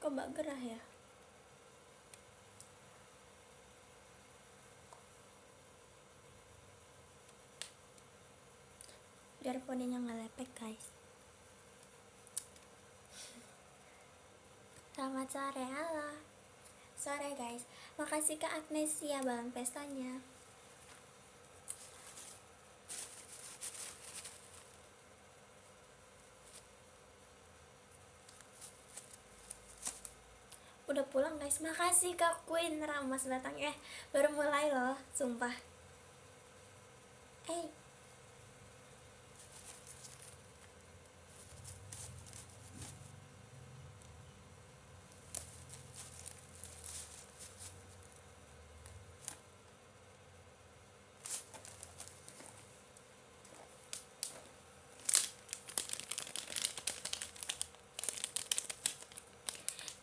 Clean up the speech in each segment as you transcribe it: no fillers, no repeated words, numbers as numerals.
kok mbak gerah ya? Biar poninya nggak lepek guys. Selamat sore, halo. Sore guys, makasih Kak Agnesia balon pestanya. Udah pulang guys, makasih Kak Queen Ramas datangnya. Baru mulai loh, sumpah.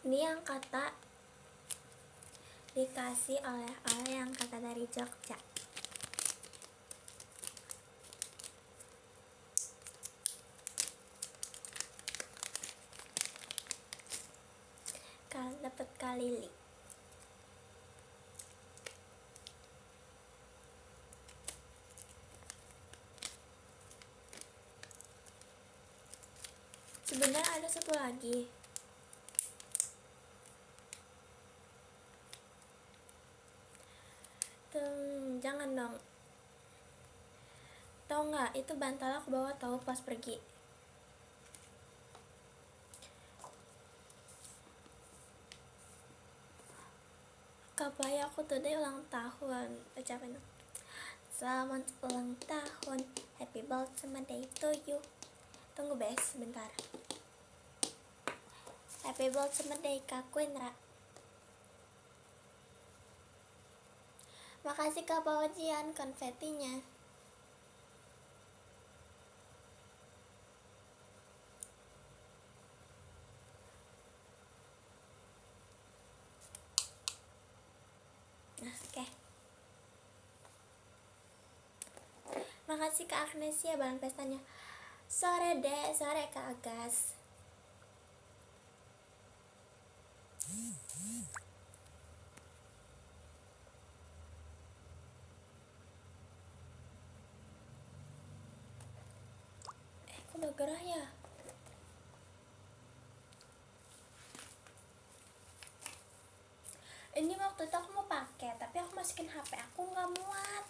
Ini yang kata dikasih oleh yang kata dari Jogja. Kalau dapet kalili. Sebenarnya ada satu lagi. Jangan dong. Tahu nggak? Itu bantal aku bawa tahu pas pergi. Kapai aku today ulang tahun. Ucapin dong. Selamat ulang tahun, happy birthday to you. Tunggu bes, sebentar. Happy birthday Kak Quinra. Makasih Kak Pawajian konfetinya. Oke. Makasih Kak Agnesia bahan pestanya. Sore deh, sore Kak Agas. Kok udah gerah ya? Ini waktu itu aku mau pakai, tapi aku masukin HP aku nggak muat.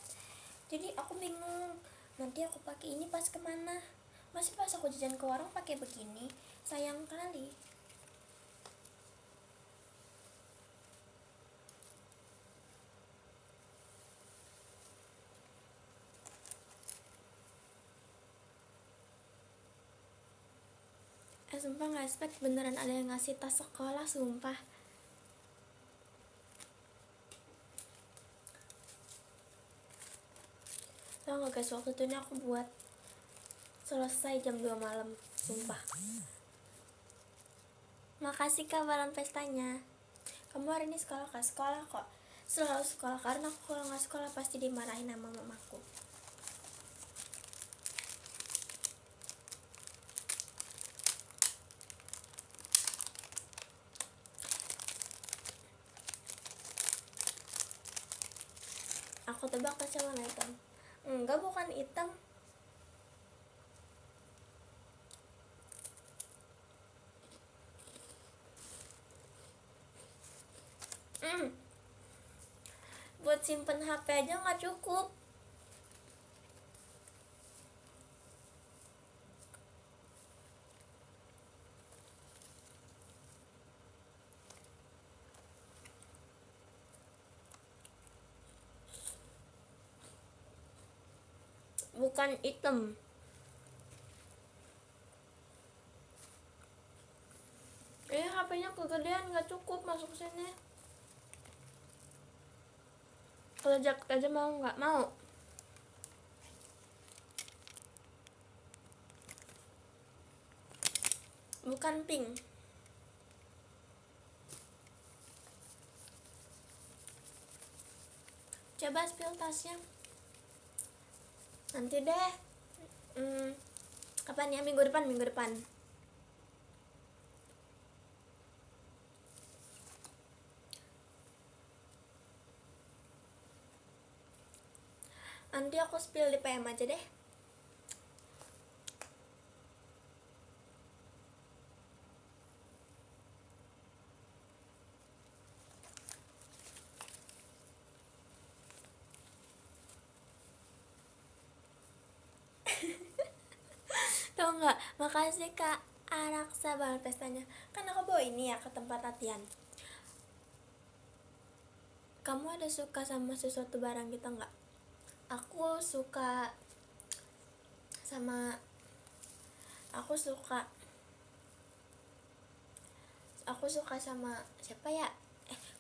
Jadi aku bingung. Nanti aku pakai ini pas kemana? Masih pas aku jajan ke warung pakai begini, sayang kali. Sumpah nggak expect beneran ada yang ngasih tas sekolah, sumpah. Tau gak guys, waktu itu ini aku buat selesai jam 2 malam, sumpah. Makasih Kak balon pestanya. Kamu hari ini sekolah kak? Sekolah kok. Selalu sekolah, karena aku kalau nggak sekolah pasti dimarahin sama mamaku. Aku tebak tasnya warna hitam. Enggak, bukan hitam. Buat simpen HP aja nggak cukup. Bukan hitam. HP-nya kegedean, nggak cukup masuk sini. Kalau jaket aja mau nggak mau. Bukan pink. Coba spill tasnya. Nanti deh. Kapan ya? Minggu depan. Nanti aku spill di PM aja deh. Tau nggak, makasih Kak Araksa banget pestanya. Kan aku bawa ini ya ke tempat latihan. Kamu ada suka sama sesuatu barang gitu nggak? Aku suka sama siapa ya?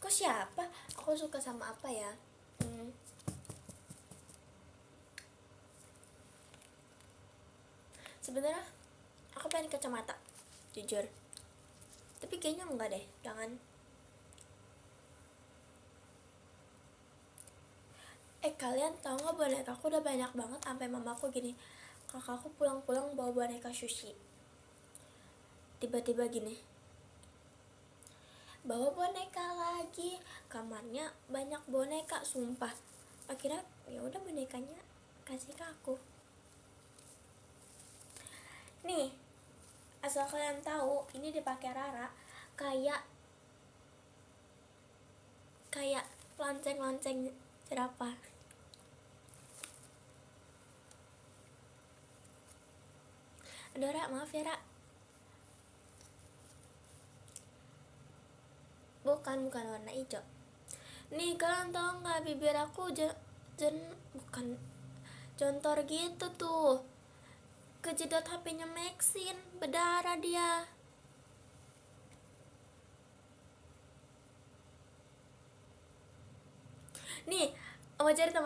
Kok siapa? Aku suka sama apa ya? Sebenarnya aku pengen kacamata, jujur. Tapi kayaknya enggak deh, jangan. Kalian tau nggak, boneka aku udah banyak banget sampai mamaku gini, kakakku pulang-pulang bawa boneka sushi. Tiba-tiba gini, bawa boneka lagi, kamarnya banyak boneka, sumpah. Akhirnya ya udah, bonekanya kasih ke aku. Nih, asal kalian tahu, ini dipakai Rara kayak lonceng-lonceng jerapah. Aduh Ra, maaf ya Ra. Bukan warna hijau. Nih kalian tau nggak, bibir aku bukan jontor gitu tuh, kejedot HP-nya Maxine, berdarah dia. Nih, mau cerita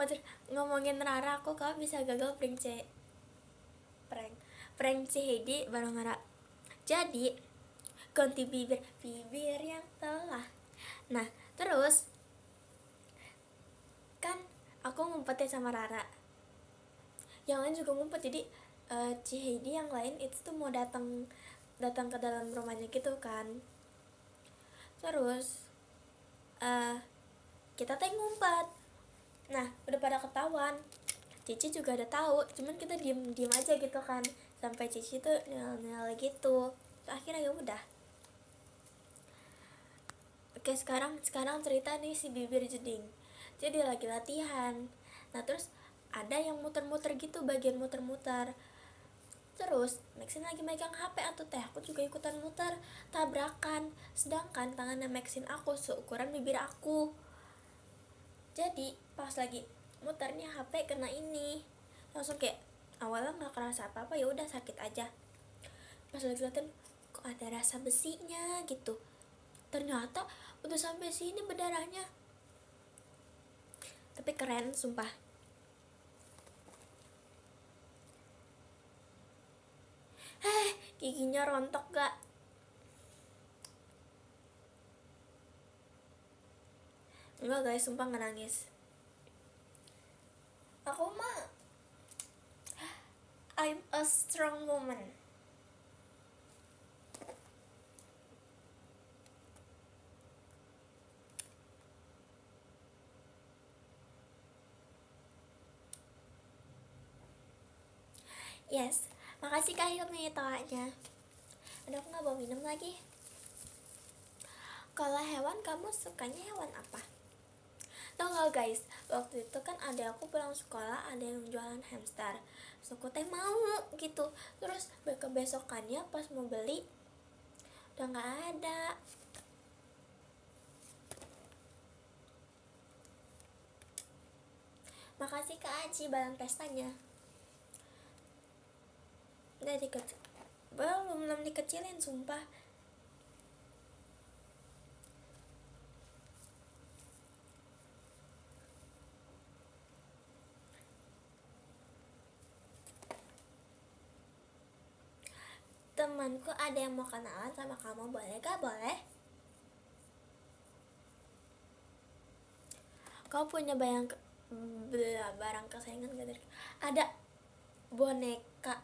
ngomongin Rara, aku kalau bisa gagal prank C Heidi bareng Rara. Jadi ganti bibir yang telah. Nah terus kan aku ngumpetnya sama Rara, yang lain juga ngumpet. Jadi C Heidi yang lain itu tuh mau datang ke dalam rumahnya gitu kan. Terus kita teh ngumpet. Nah udah pada ketahuan, Cici juga ada tahu, cuman kita diem aja gitu kan, sampai Cici tuh nyel gitu. Akhirnya ya udah. Oke, sekarang cerita nih si bibir jeding. Jadi lagi latihan. Nah terus ada yang muter-muter gitu, bagian muter-muter. Terus Maxine lagi megang HP atau teh, aku juga ikutan muter, tabrakan. Sedangkan tangannya Maxine aku seukuran bibir aku. Jadi pas lagi muternya HP kena ini, langsung kayak awalnya nggak kerasa apa-apa, ya udah sakit aja. Pas lagi latihan kok ada rasa besinya gitu, ternyata udah sampai sini berdarahnya. Tapi keren sumpah. Giginya rontok gak? Enggak guys, sumpah gak nangis. Aku mah I'm a strong woman. Yes, makasih Kak Hilmi tawanya. Aduh, aku gak bawa minum lagi. Kalau hewan, kamu sukanya hewan apa? Tau gak guys, waktu itu kan ada aku pulang sekolah, ada yang jualan hamster. Terus aku teh mau gitu. Terus kebesokannya pas mau beli udah gak ada. Makasih Kak Aci balang pestanya. Udah belum dikecilin sumpah. Temanku ada yang mau kenalan sama kamu, boleh gak? Boleh. Kau punya barang kesayangan gak dari? Ada boneka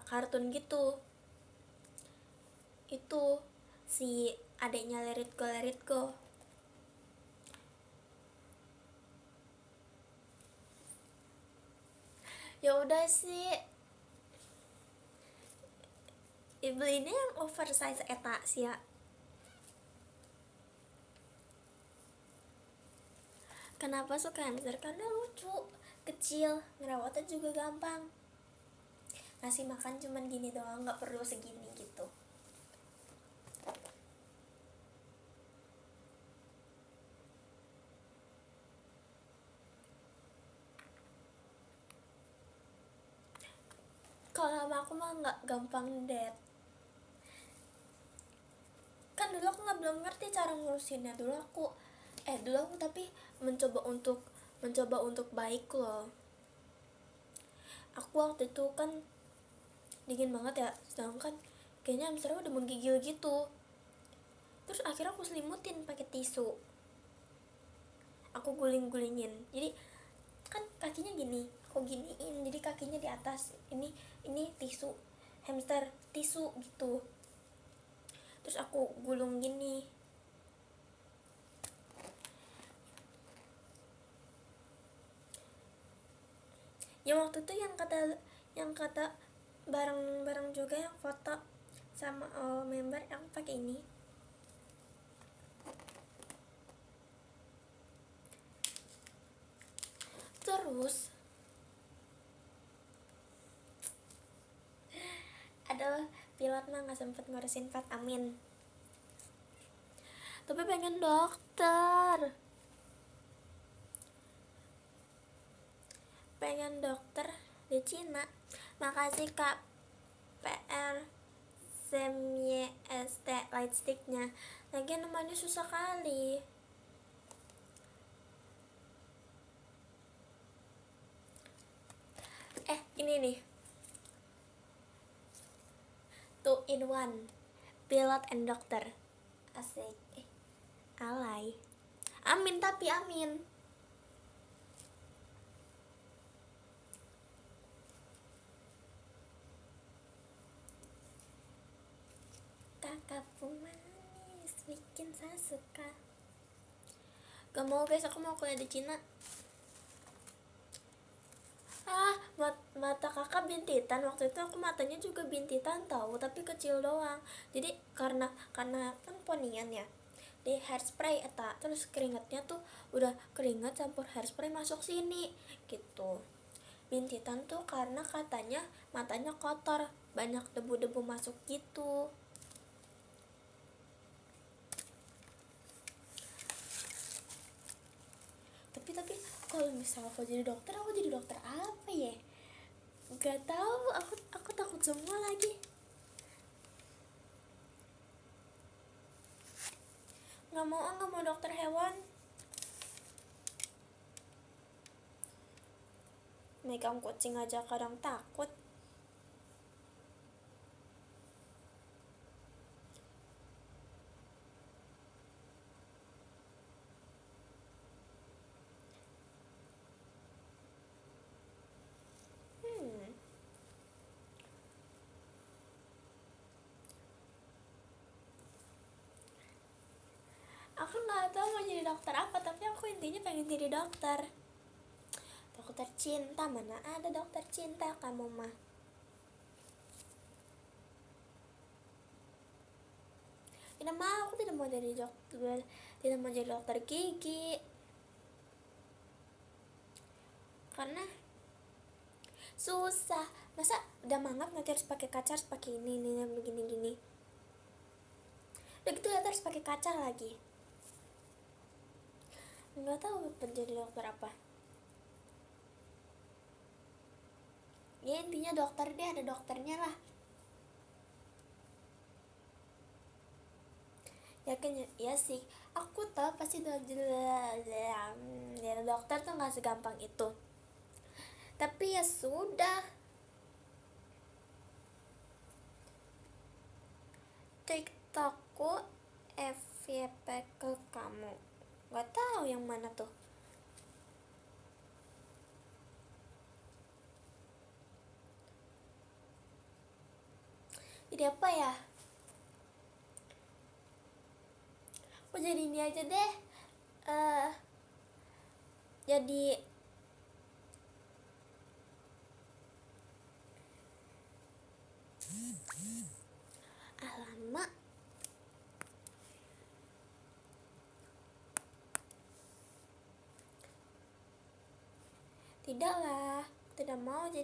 kartun gitu. Itu si adeknya Let It Go. Ya udah sih, ibu ini yang oversize eta sih ya. Kenapa suka hamster? Karena lucu, kecil, ngerawatnya juga gampang. Ngasih makan cuman gini doang, nggak perlu segini gitu. Kalau sama aku mah nggak gampang dead. Kan dulu aku nggak belum ngerti cara ngurusinnya. Dulu aku tapi mencoba untuk baik loh. Aku waktu itu kan dingin banget ya, sedangkan kayaknya hamsternya udah menggigil gitu. Terus akhirnya aku selimutin pakai tisu, aku guling-gulingin. Jadi kan kakinya gini, aku giniin, jadi kakinya di atas. Ini tisu hamster, tisu gitu. Terus aku gulung gini. Yang waktu itu yang kata bareng juga yang foto sama member, aku pakai ini. Terus ada pilot mah nggak sempet ngurusin Pat Amin, tapi pengen dokter di Cina. Makasih Kak PR ST lightsticknya, lagi namanya susah kali. Ini nih, 2-in-1 pilot and dokter. Asik. Alay. Amin, tapi amin. Kakakku manis bikin saya suka. Gak mau guys, aku mau kuliah di Cina. Mata kakak bintitan. Waktu itu aku matanya juga bintitan tahu, tapi kecil doang. Jadi karena kan ponian ya, di hairspray eta, terus keringatnya tuh udah keringat campur hairspray masuk sini gitu. Bintitan tuh karena katanya matanya kotor, banyak debu-debu masuk gitu. Tapi kalau misalnya aku jadi dokter apa ya? Gak tahu, aku takut semua lagi. Nggak mau dokter hewan. Megang kucing aja kadang takut. Aku nggak tahu mau jadi dokter apa, tapi aku intinya pengen jadi dokter cinta. Mana ada dokter cinta kamu mah. Tidak mau, aku tidak mau jadi dokter gigi, karena susah. Masa udah mangap nanti harus pakai kaca, harus pakai ini begini udah gitu ya harus pakai kaca lagi. Nggak tahu menjadi dokter apa ya, intinya dokter deh, ada dokternya lah. Yakin ya sih, aku tahu pasti dokter tuh nggak segampang itu, tapi ya sudah. TikTokku FYP ke kamu, nggak tahu yang mana tuh. Jadi apa ya? Aku jadi ini aja deh. Jadi mau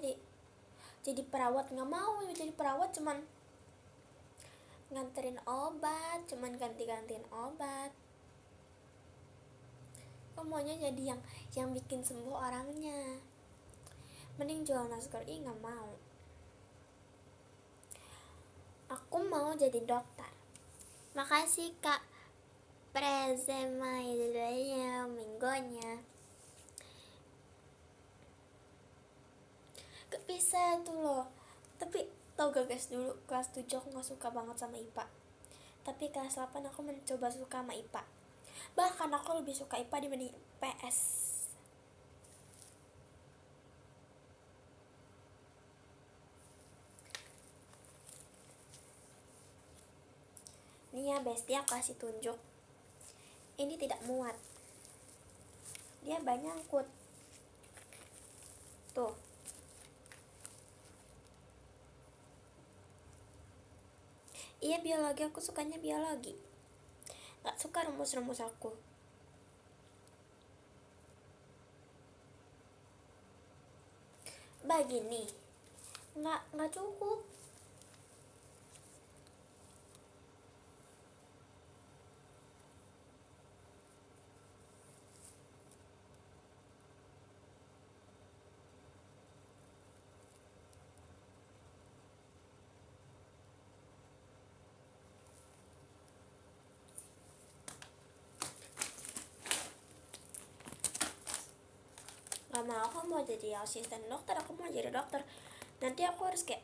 jadi perawat, nggak mau jadi perawat cuman nganterin obat, cuman ganti-gantiin obat. Aku maunya jadi yang bikin sembuh orangnya. Mending jual masker, nggak mau. Aku mau jadi dokter. Makasih Kak Prezemainya minggonya. Gak bisa tuh loh. Tapi tau gak guys, dulu kelas 7 aku gak suka banget sama IPA. Tapi kelas 8 aku mencoba suka sama IPA. Bahkan aku lebih suka IPA dibanding PS. Nih ya bestie, aku kasih tunjuk. Ini tidak muat. Dia banyak nyangkut. Tuh. Iya biologi, aku sukanya biologi. Gak suka rumus-rumus aku. Begini. Nggak cukup. Gak mau, aku mau jadi asisten dokter, aku mau jadi dokter. Nanti aku harus kayak,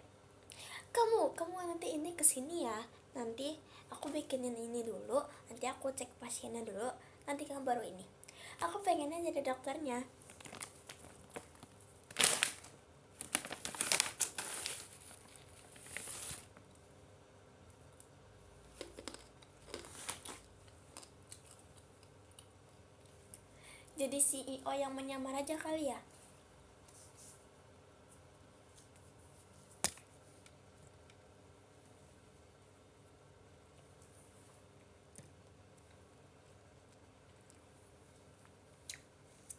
kamu nanti ini kesini ya, nanti aku bikinin ini dulu, nanti aku cek pasiennya dulu, nanti kamu baru ini. Aku pengennya jadi dokternya. Jadi CEO yang menyamar aja kali ya.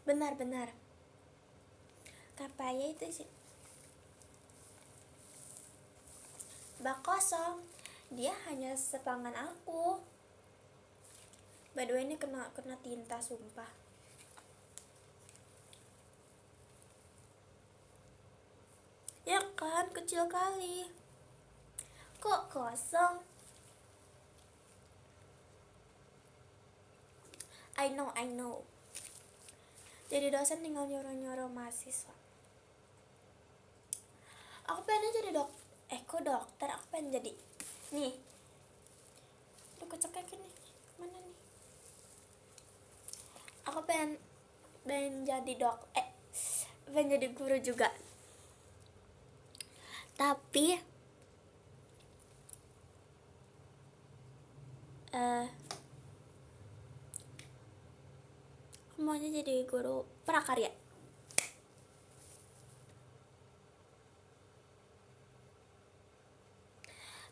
Benar Kapaya itu sih bak kosong, dia hanya sepangan aku. By the way ini kena tinta sumpah. Ya kan, kecil kali. Kok kosong? I know. Jadi dosen tinggal nyuruh mahasiswa. Aku pengen jadi kok dokter, aku pengen jadi nih. Aduh kecekekin nih. Mana nih? Aku pengen jadi pengen jadi guru juga. Tapi aku maunya jadi guru prakarya.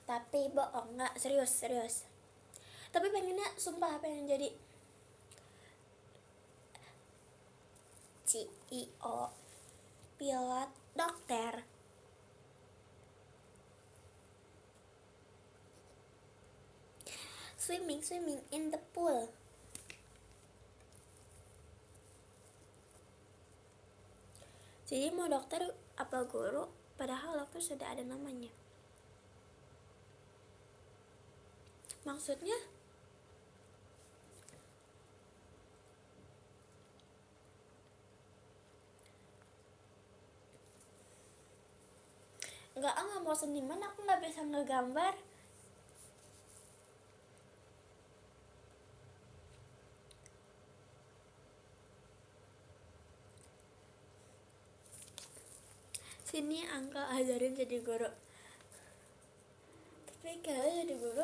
Tapi bohong, nggak serius. Tapi pengennya sumpah pengen jadi CEO, pilot, dokter. Swimming in the pool. Jadi mau dokter apa guru, padahal dokter sudah ada namanya. Maksudnya nggak mau seniman, aku nggak bisa ngegambar. Sini Angka ajarin jadi guru. Tapi kalau jadi guru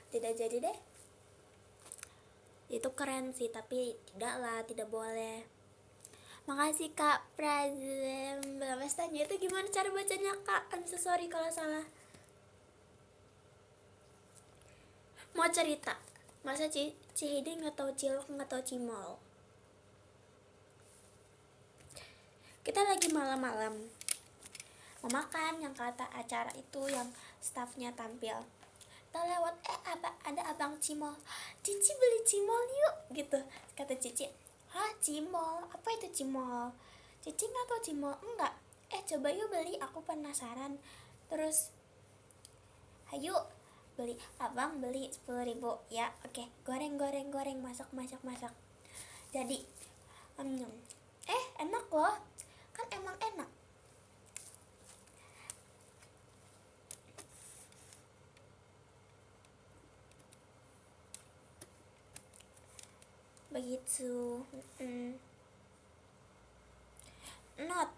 tidak jadi deh. Itu keren sih, tapi tidak boleh. Makasih Kak Prazem. Tanya itu gimana cara bacanya Kak? I'm so sorry kalau salah. Mau cerita? Masa Cihideng nggak tahu cilok, nggak tahu cimol. Kita lagi malam-malam mau makan, yang kata acara itu yang staffnya tampil. Kita lewat, ada abang cimol. Cici beli cimol yuk, gitu kata Cici. Hah, cimol? Apa itu cimol? Cici nggak tahu cimol. Enggak. Coba yuk beli, aku penasaran. Terus ayo beli, abang beli 10.000 ya. Oke, goreng, masak. Jadi enak loh, kan emang enak. Begitu. Not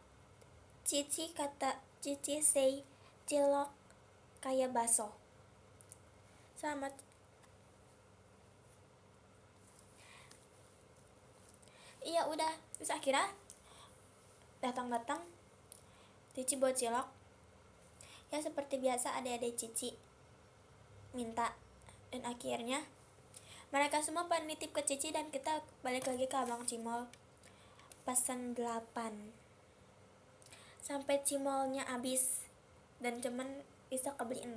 Cici kata Cici say cilok kayak baso. Selamat. Iya udah, terus akhirnya datang Cici buat cilok. Ya seperti biasa adik-adik Cici minta, dan akhirnya mereka semua pada nitip ke Cici dan kita balik lagi ke abang cimol pesan 8 sampai cimolnya habis dan cuman bisa kebeli 6.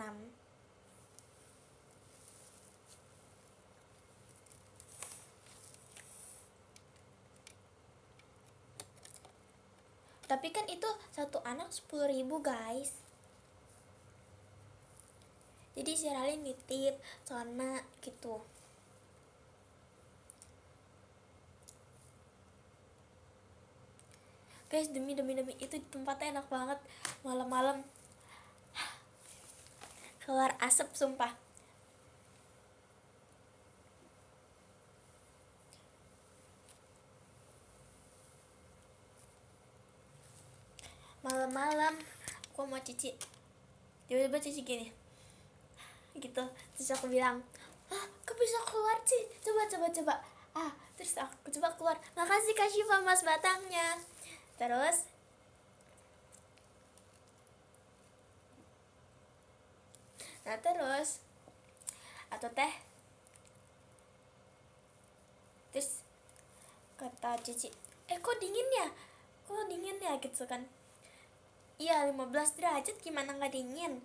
Tapi kan itu satu anak 10.000 guys. Jadi si Ralin nitip Sona gitu. Guys, demi itu tempatnya enak banget. Malam-malam keluar asap sumpah. Malam-malam aku mau Cici, tiba-tiba Cici gini gitu, terus aku bilang, kok bisa keluar sih, coba terus aku coba keluar, makasih Kak Syifa mas batangnya. Terus atau teh, terus kata Cici, kok dingin ya gitu kan. Iya 15 derajat, gimana nggak dingin.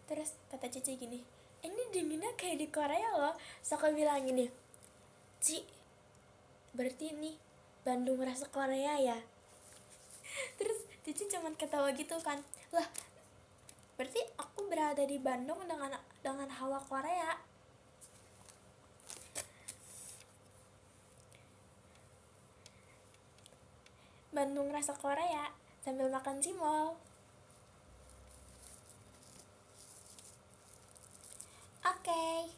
Terus kata Cici gini, ini dinginnya kayak di Korea loh. So aku bilang gini, Ci, berarti ini Bandung rasa Korea ya. Terus Cici cuman ketawa gitu kan, lah berarti aku berada di Bandung dengan hawa Korea. Bandung rasa Korea sambil makan cimol. Oke.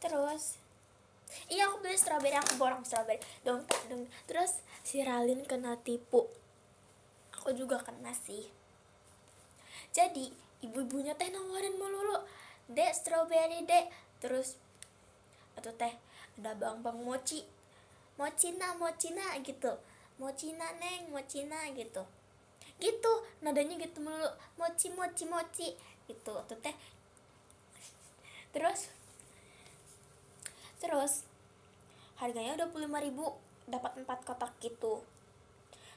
Terus iya aku beli strawberry, aku borong strawberry dong. Terus si Ralin kena tipu, aku juga kena sih. Jadi ibu-ibunya teh nawarin melulu, dek strawberry dek. Terus atau teh ada bang mochi Cina gitu, Cina neng Cina gitu nadanya gitu melulu, mochi gitu atau teh. Terus harganya 25.000 dapat 4 kotak gitu.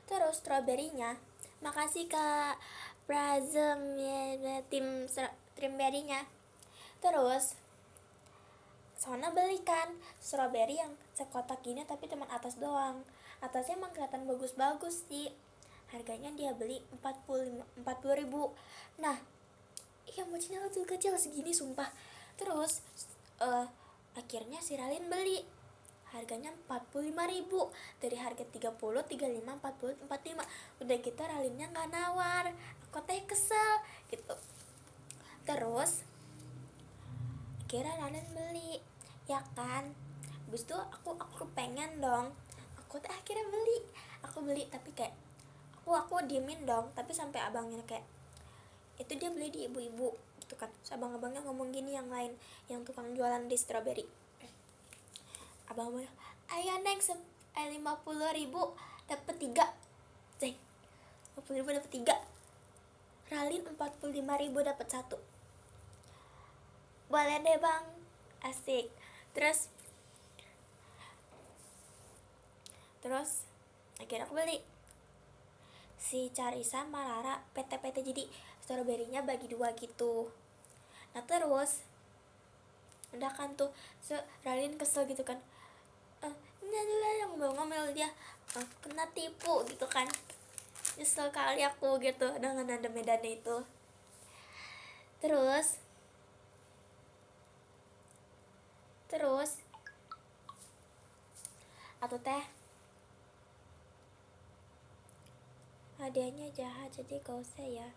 Terus strawberry-nya, makasih Kak Prazem ya, tim strawberry-nya. Terus Sona belikan strawberry yang sekotak gini tapi cuma atas doang. Atasnya emang kelihatan bagus-bagus sih. Harganya dia beli 40.000. Nah, iya mochinya kecil segini sumpah. Terus akhirnya si Ralin beli, harganya 45.000 dari harga 30, 35, 40, 45. Udah gitu Ralinnya nggak nawar, aku teh kesel gitu. Terus kira Ralin beli ya kan, habis itu aku pengen dong, aku teh akhirnya beli tapi kayak aku diemin dong, tapi sampai abangnya kayak itu dia beli di ibu-ibu gitu kan. Terus abang-abangnya ngomong gini, yang lain yang tukang jualan di strawberry, abang-abangnya, ayo neng 50.000 dapet 3 ceng, 50.000 dapet 3, Ralin 45.000 dapet 1. Boleh deh bang, asik. Terus akhirnya aku beli. Si Carisa sama Rara PT-PT, jadi stroberinya bagi dua gitu. Nah terus udah kan tuh Ralin kesel gitu kan, ini adalah yang ngomel-ngomel dia, kena tipu gitu kan. Nyesel kali aku gitu dengan nada medannya itu. Terus atau teh hadiahnya jahat jadi gak usah ya.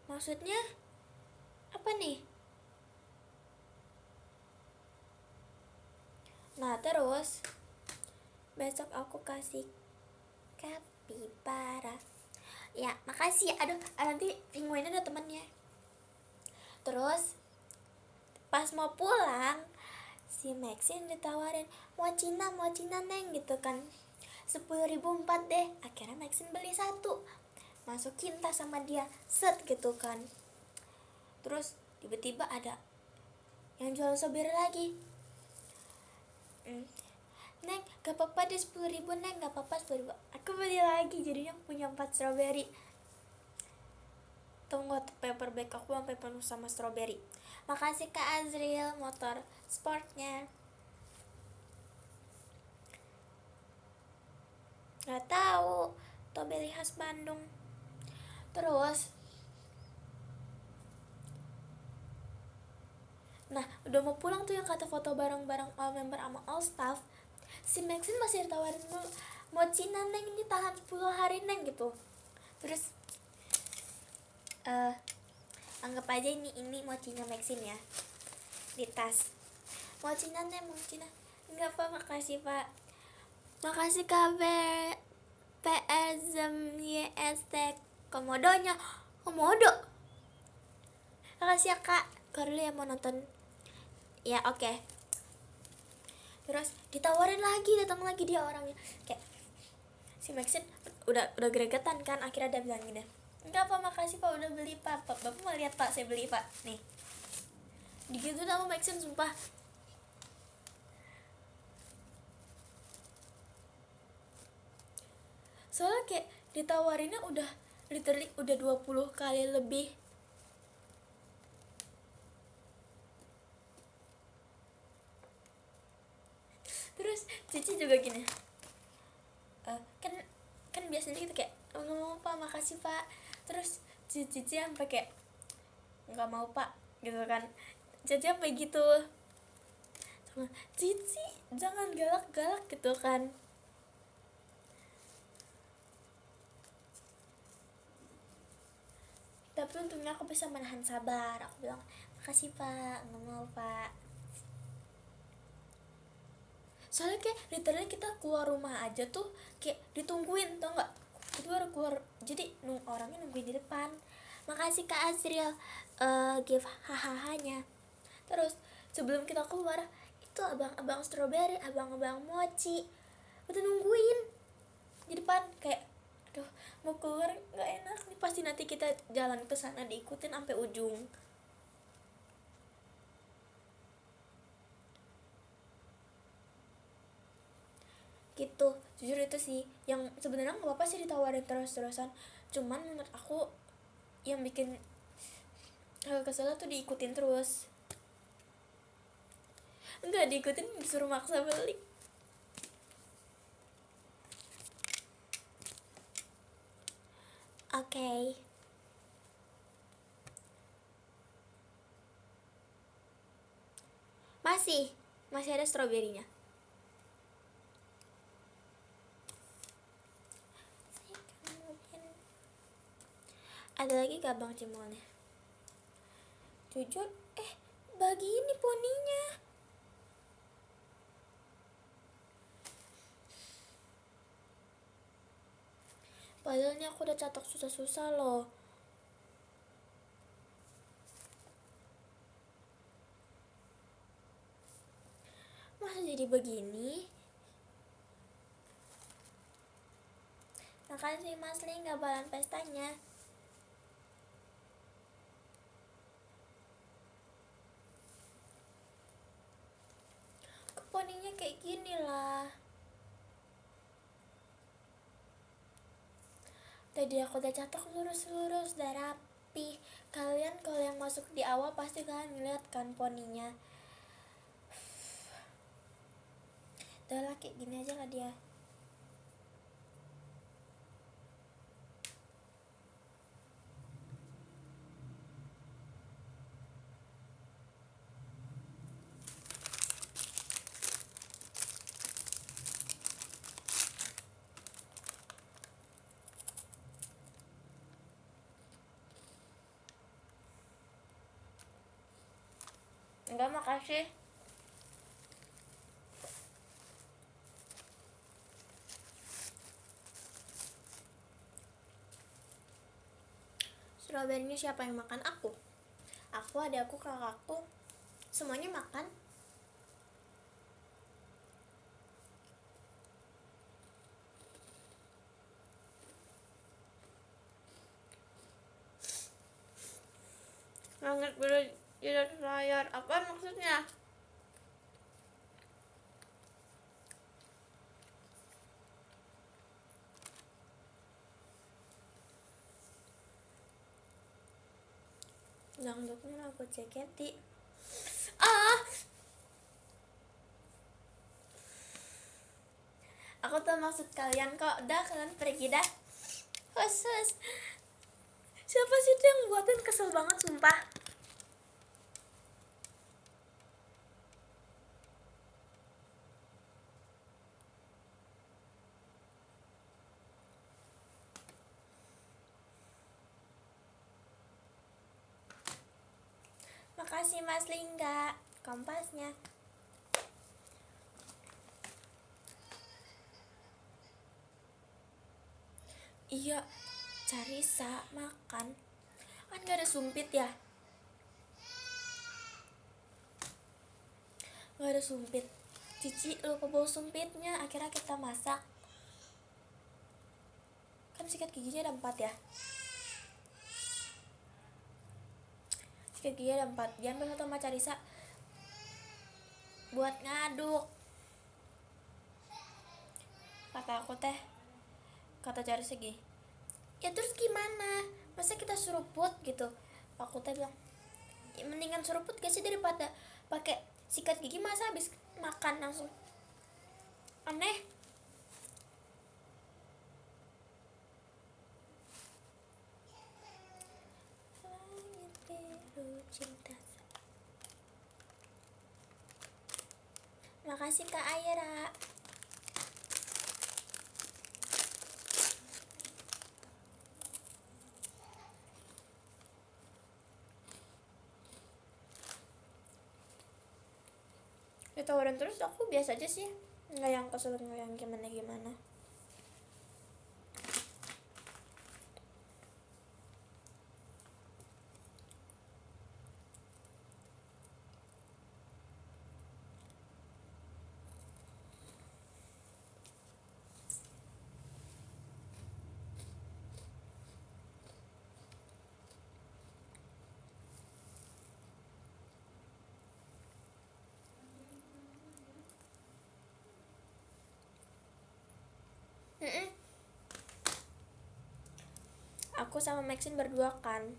Maksudnya apa nih? Nah terus besok aku kasih kapibara. Ya makasih. Aduh nanti penguin ada temennya. Terus pas mau pulang si Maxine ditawarin mau Cina neng gitu kan, 10.000 4 deh. Akhirnya Maxine beli satu, masukin tas sama dia set gitu kan. Terus tiba-tiba ada yang jual strawberry lagi. Neng gak apa-apa deh 10.000 neng, gak apa-apa 10.000. Aku beli lagi, jadinya punya 4 strawberry. Tunggu paper bag aku sampai penuh sama strawberry. Makasih Kak Azril motor sportnya. Gak tahu, strawberry khas Bandung. Terus nah udah mau pulang tuh yang kata foto bareng-bareng all member sama all staff, si Maxine masih ditawarin mau Cina neng, ini tahan 10 hari neng gitu. Terus anggap aja ini mau Cina Maxine ya di tas. Mau Cina neng, mau Cina. Enggak pak, makasih pak. Makasih kabar PSMYST komodonya. Komodo, makasih ya kak. Kau dulu ya mau nonton ya, oke. Terus ditawarin lagi, datang lagi dia orangnya kayak si Maxine udah gregetan kan. Akhirnya dia bilang gini, enggak pak, makasih pak udah beli pak. Bapak mau lihat pak saya beli pak, nih digitu sama Maxine sumpah. Soalnya kayak ditawarinnya udah literally udah 20 kali lebih. Terus Cici juga gini, kan biasanya gitu kayak nggak mau pak, makasih pak. Terus Cici sampai kayak nggak mau pak gitu kan. Cici sampai gitu sama Cici, jangan galak-galak gitu kan. Tapi untungnya aku bisa menahan sabar. Aku bilang makasih pak, nggak mau pak. Soalnya kayak literally kita keluar rumah aja tuh kayak ditungguin, tau nggak? Itu baru keluar, jadi orangnya nungguin di depan. Makasih Kak Azril give hahahanya. Terus sebelum kita keluar itu abang-abang strawberry, abang-abang mochi udah nungguin di depan. Kayak aduh mau keluar nggak enak nih, pasti nanti kita jalan ke sana diikutin sampai ujung gitu. Jujur itu sih yang sebenarnya nggak apa-apa sih ditawarin terus-terusan, cuman menurut aku yang bikin kesel tuh diikutin terus. Enggak diikutin, disuruh maksa beli. Oke. Masih ada stroberinya. Ada lagi gak bang cimolnya? Jujur bagi ini poninya. Padahal ini aku udah catok susah-susah loh. Masa jadi begini? Makasih Mas Ling gak balan pestanya. Tadi aku udah catok lurus-lurus, udah rapi. Kalian kalau yang masuk di awal pasti kalian ngeliat kan poninya. Udah lah, kayak gini aja lah dia. Enggak, makasih. Strawberry ini siapa yang makan? Aku, adekku, kakakku, semuanya makan. Sangat berat tidak layar. Apa maksudnya? Dangdutnya lagu ceketi. Aku tuh maksud kalian kok. Udah, kalian pergi dah. Khusus. Siapa sih itu yang buatin? Kesel banget sumpah. Makasih Mas Lingga kompasnya. Iya, Carisa makan. Kan gak ada sumpit ya? Gak ada sumpit. Cici lupa bawa sumpitnya. Akhirnya kita masak. Kan sikat giginya ada 4 ya? Sikat gigi ada 4. Jangan bersatu sama Carisa buat ngaduk. Kata aku teh, kata Carisa gini, ya terus gimana? Masa kita seruput gitu? Aku teh bilang, ya mendingan seruput gak sih daripada pakai sikat gigi, masa habis makan langsung. Aneh. Makasih Kak Ayra. Ditawarin terus aku biasa aja sih, nggak yang kesel, nggak yang gimana. Aku sama Maxine berdua kan.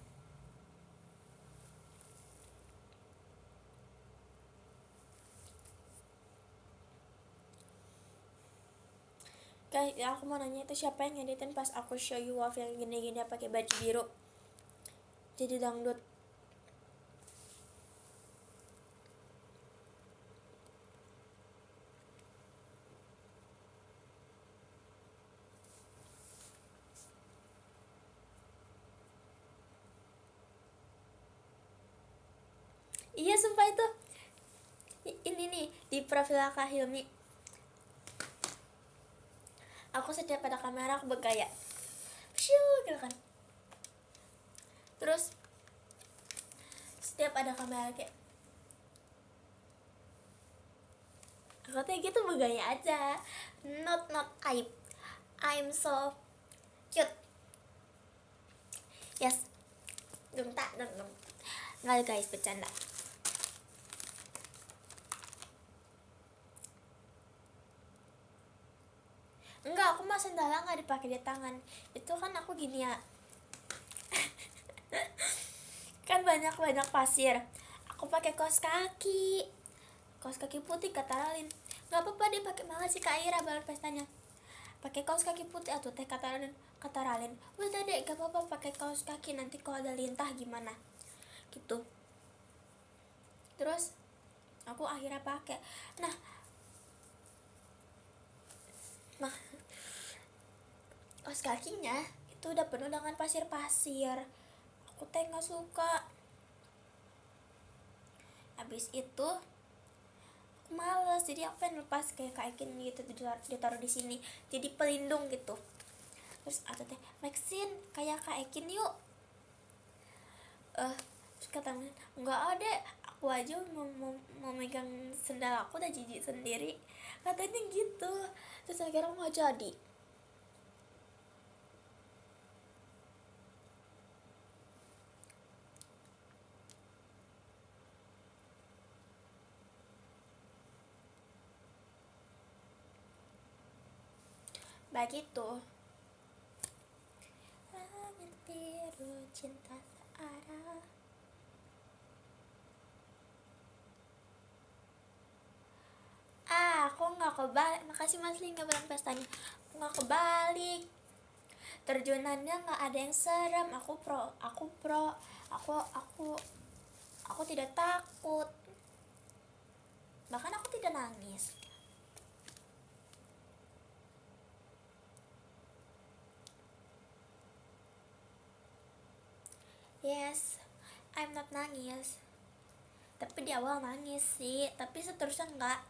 Guys, aku mau nanya itu siapa yang ngeditin pas aku show you off yang gini-gini pakai baju biru jadi dangdut. Iya sumpah itu. Ini nih di profil Kak Hilmi. Aku setiap ada kamera aku bergaya gitu kan. Terus setiap ada kamera kayak aku tuh gitu bergaya aja. Not aib. I'm so cute. Yes. Dum. Nggak guys, bercanda. Enggak, aku mah sendalnya nggak dipakai di tangan. Itu kan aku gini ya, kan banyak banyak pasir, aku pakai kaos kaki putih. Kata Ralin, nggak apa-apa deh pakai, makasih Kak Ira balon pestanya, pakai kaos kaki putih atau teh. Kata Ralin, udah deh gak apa-apa pakai kaos kaki, nanti kalau ada lintah gimana gitu. Terus aku akhirnya pakai. Nah, kaos kakinya itu udah penuh dengan pasir-pasir, aku teh nggak suka. Habis itu aku males, jadi aku pengen lepas kayak kain gitu, ditaruh di sini jadi pelindung gitu. Terus atau teh, Maxine kayak kain yuk. Terus kata Maxine, nggak ada, aku aja mau megang sendal aku udah jijik sendiri, katanya gitu. Terus akhirnya nggak jadi. Begitu. Langit biru cinta searah. Aku nggak kebalik, makasih Mas Lingga bilang pestanya. Aku nggak kebalik, terjunannya nggak ada yang serem. Aku pro, aku tidak takut, bahkan aku tidak nangis. Yes, I'm not nangis, tapi di awal nangis sih, tapi seterusnya enggak.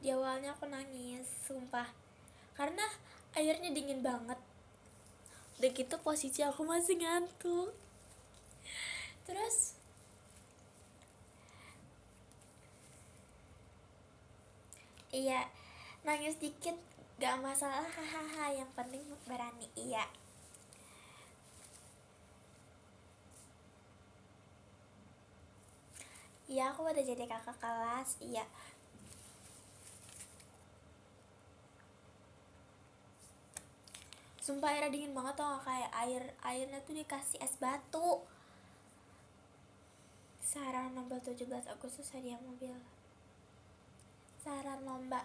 Di awalnya aku nangis, sumpah, karena airnya dingin banget. Udah gitu posisi aku masih ngantuk. Terus iya, nangis dikit gak masalah, hahaha, yang penting berani. Iya, iya, aku udah jadi kakak kelas. Iya, sumpah airnya dingin banget, tau gak, kayak airnya tuh dikasih es batu. Saran lomba 17 Agustus hadiah mobil. Saran lomba,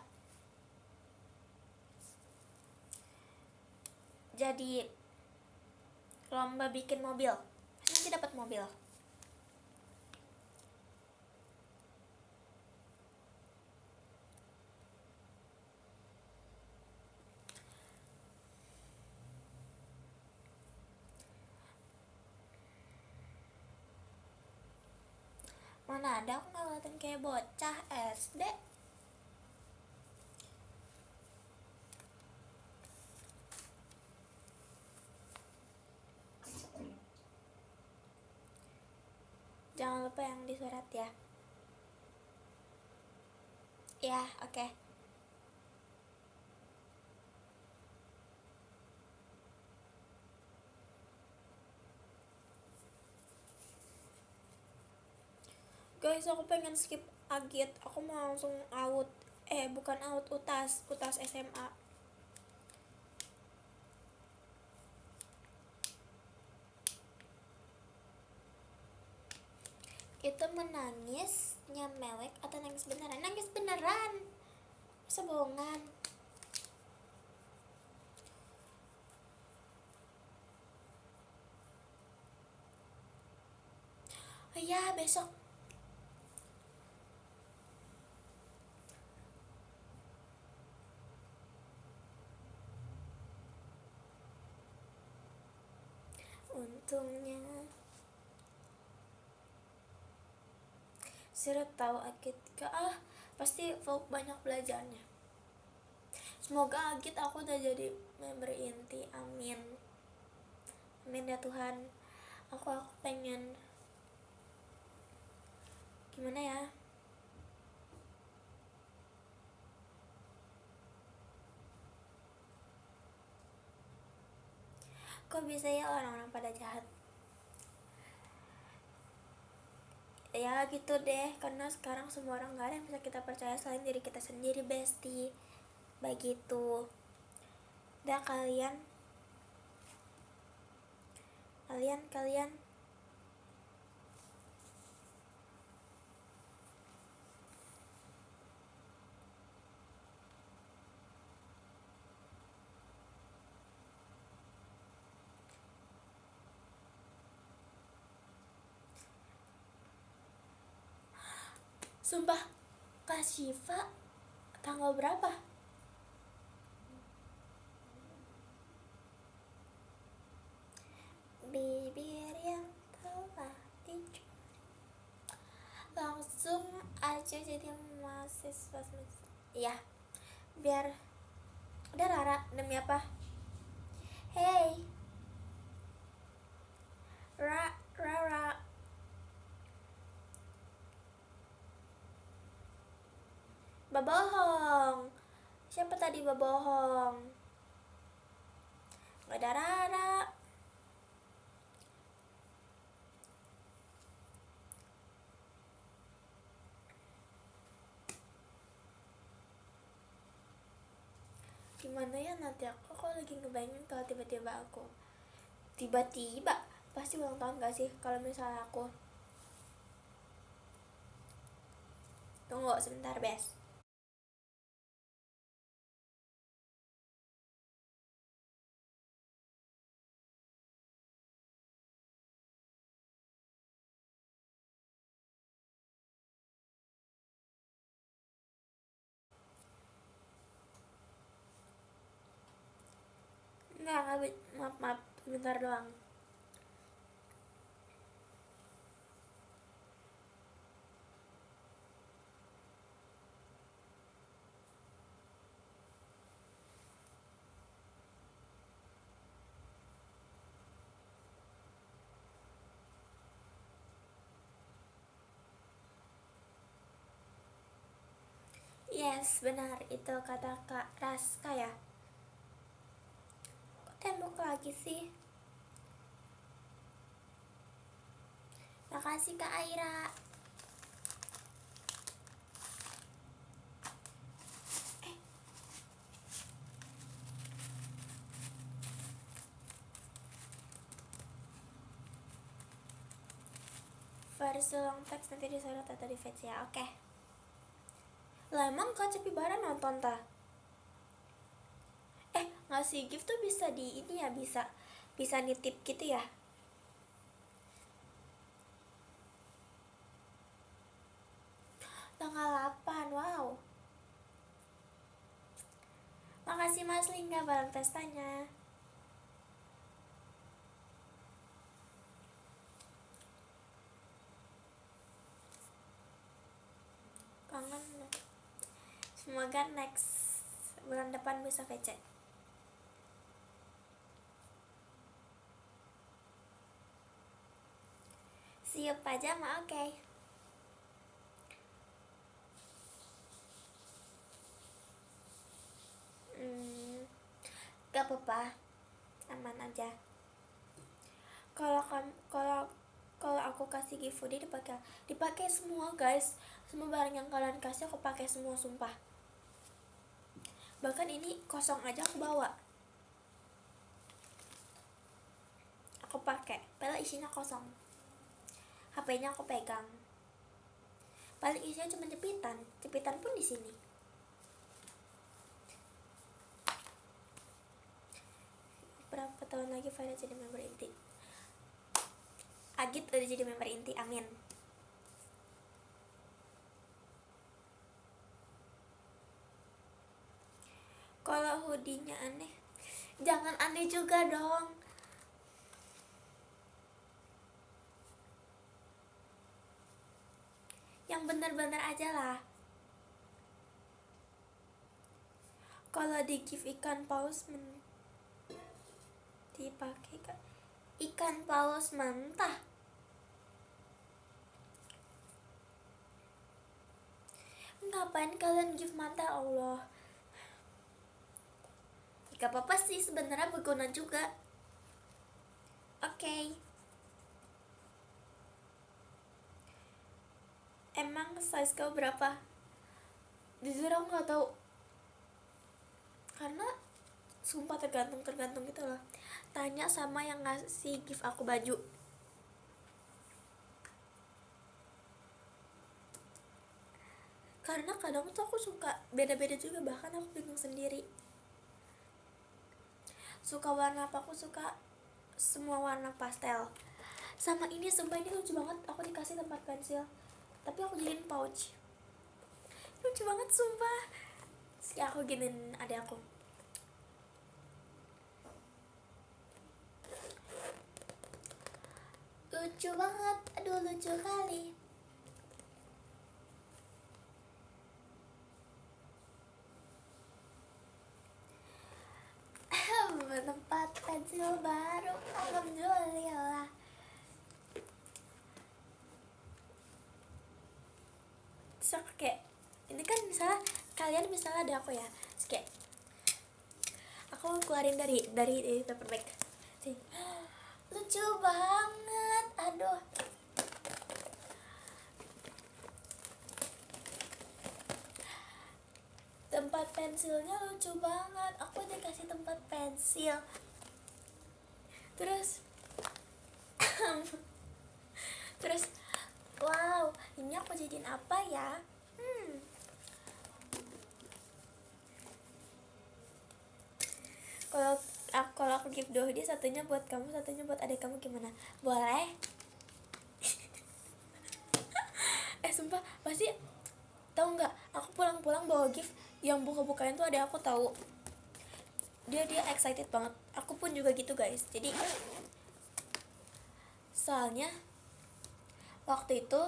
jadi lomba bikin mobil, nanti dapat mobil. Mana ada, aku ngeliatin kayak bocah SD. Jangan lupa yang di surat ya. Ya, oke. Guys, aku pengen skip agit, aku mau langsung out. Bukan out, utas SMA. Itu menangisnya mewek atau nangis beneran? Nangis beneran, masa bohongan. Oh iya, besok. Untungnya Sirut tahu Agit gak? Pasti banyak belajarnya. Semoga Agit aku udah jadi member inti, amin. Amin ya Tuhan. Aku pengen, gimana ya, kok bisa ya orang-orang pada jahat. Ya gitu deh, karena sekarang semua orang gak ada yang bisa kita percaya selain diri kita sendiri, bestie. Begitu. Dan kalian sumpah, Kak Syifa tanggal berapa? Bibir yang telah dicuri, langsung aja jadi mahasiswa semester. Iya, biar udah. Rara, demi apa? Hey Rara, babohong. Siapa tadi babohong? Gak ada Rara. Gimana ya nanti aku kalau lagi ngebayangin kalau tiba-tiba pasti ulang tahun gak sih kalau misalnya aku. Tunggu sebentar, Bes. Enggak, maaf, bentar doang. Yes, benar, itu kata Kak Raska ya. Kok tembok lagi sih? Makasih Kak Aira. Versi long text nanti disorot atau di fetch ya. Oke. Lah emang Kak Cepibara nonton ta? Ngasih gift tuh bisa di ini ya, bisa nitip gitu ya. Tanggal 8, wow. Makasih Mas Lingga bareng pestanya. Kangen. Semoga next bulan depan bisa VC. Siap aja mah, oke. Gak apa-apa, aman aja. Kalau aku kasih giveaway dipakai semua guys. Semua barang yang kalian kasih aku pakai semua, sumpah. Bahkan ini kosong aja aku bawa, aku pakai, padahal isinya kosong. HP-nya aku pegang, paling isinya cuma jepitan pun di sini. Berapa tahun lagi Farah jadi member inti? Agit udah jadi member inti, amin. Kalau hoodie-nya aneh, jangan aneh juga dong. Yang bener-bener aja lah. Kalau di give ikan paus dipakai kan ikan paus mentah. Ngapain kalian give mentah, Allah? Gak apa-apa sih, sebenarnya berguna juga. Oke. Emang size kau berapa? Jujur aku nggak tahu, karena sumpah tergantung gitu loh. Tanya sama yang ngasih gift aku baju. Karena kadang tuh aku suka beda-beda juga, bahkan aku bingung sendiri suka warna apa. Aku suka semua warna pastel. Sama ini, sumpah ini lucu banget, aku dikasih tempat pensil tapi aku jadiin pouch. Lucu banget sumpah. Terus aku giniin adek aku, lucu banget, aduh lucu kali. Tempat pensil baru, alhamdulillah. Terus aku kayak, ini kan misalnya kalian misalnya ada aku ya, terus kayak aku keluarin dari paper bag sih. Lucu banget, aduh. Tempat pensilnya lucu banget, aku dikasih tempat pensil. Terus terus wow, ini aku jadiin apa ya? Kalau aku give Dohdi, satunya buat kamu, satunya buat adik kamu, gimana? Boleh? Sumpah pasti tahu nggak, aku pulang-pulang bawa gift, yang buka-bukain tuh ada aku tahu. Dia excited banget, aku pun juga gitu guys. Jadi soalnya waktu itu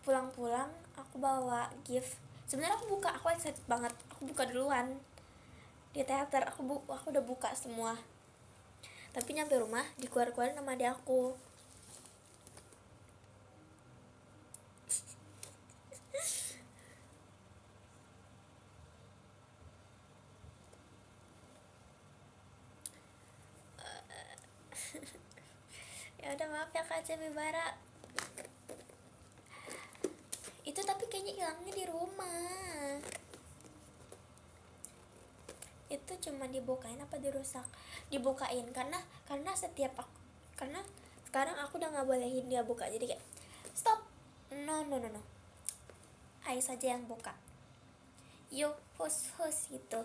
pulang-pulang aku bawa gift, sebenarnya aku excited banget, aku buka duluan di teater, aku udah buka semua, tapi nyampe rumah dikeluarin sama adik aku. Ya udah, maaf ya Kak Cebibara. Itu tapi kayaknya hilangnya di rumah. Itu cuma dibukain apa dirusak? Dibukain, karena setiap aku, karena sekarang aku udah nggak bolehin dia buka, jadi kayak stop, no, Ai saja yang buka, yuk host gitu.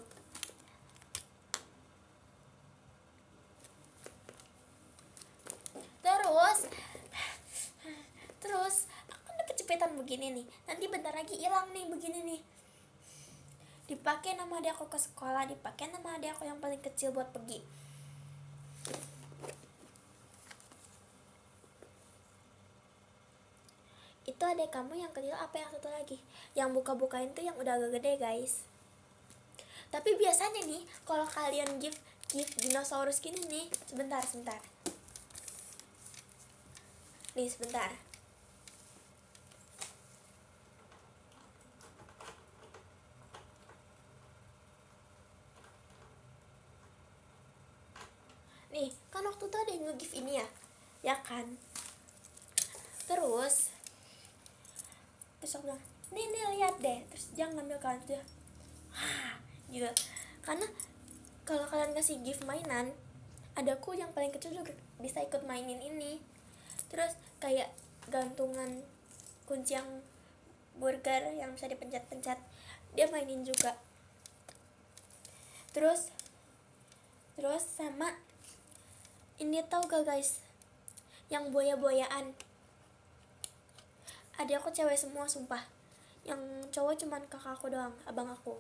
Terus aku udah kecepetan begini nih, nanti bentar lagi hilang nih begini nih. Dipakai nama adik aku ke sekolah, dipakai nama adik aku yang paling kecil buat pergi. Itu adik kamu yang kecil apa yang satu lagi? Yang buka-bukain tuh yang udah agak gede guys. Tapi biasanya nih kalau kalian gift dinosaurus gini nih, sebentar nih, sebentar. Nih kan waktu itu ada yang nge-gift ini ya kan. Terus aku bilang, nih lihat deh, terus jangan ngambil kan aja gitu. Karena kalau kalian kasih gift mainan, adaku yang paling kecil juga bisa ikut mainin ini. Terus kayak gantungan kunci yang burger yang bisa dipencet-pencet, dia mainin juga. Terus sama ini, tahu gak guys, yang boya-boyaan. Adik aku cewek semua sumpah, yang cowok cuman kakak aku doang, abang aku.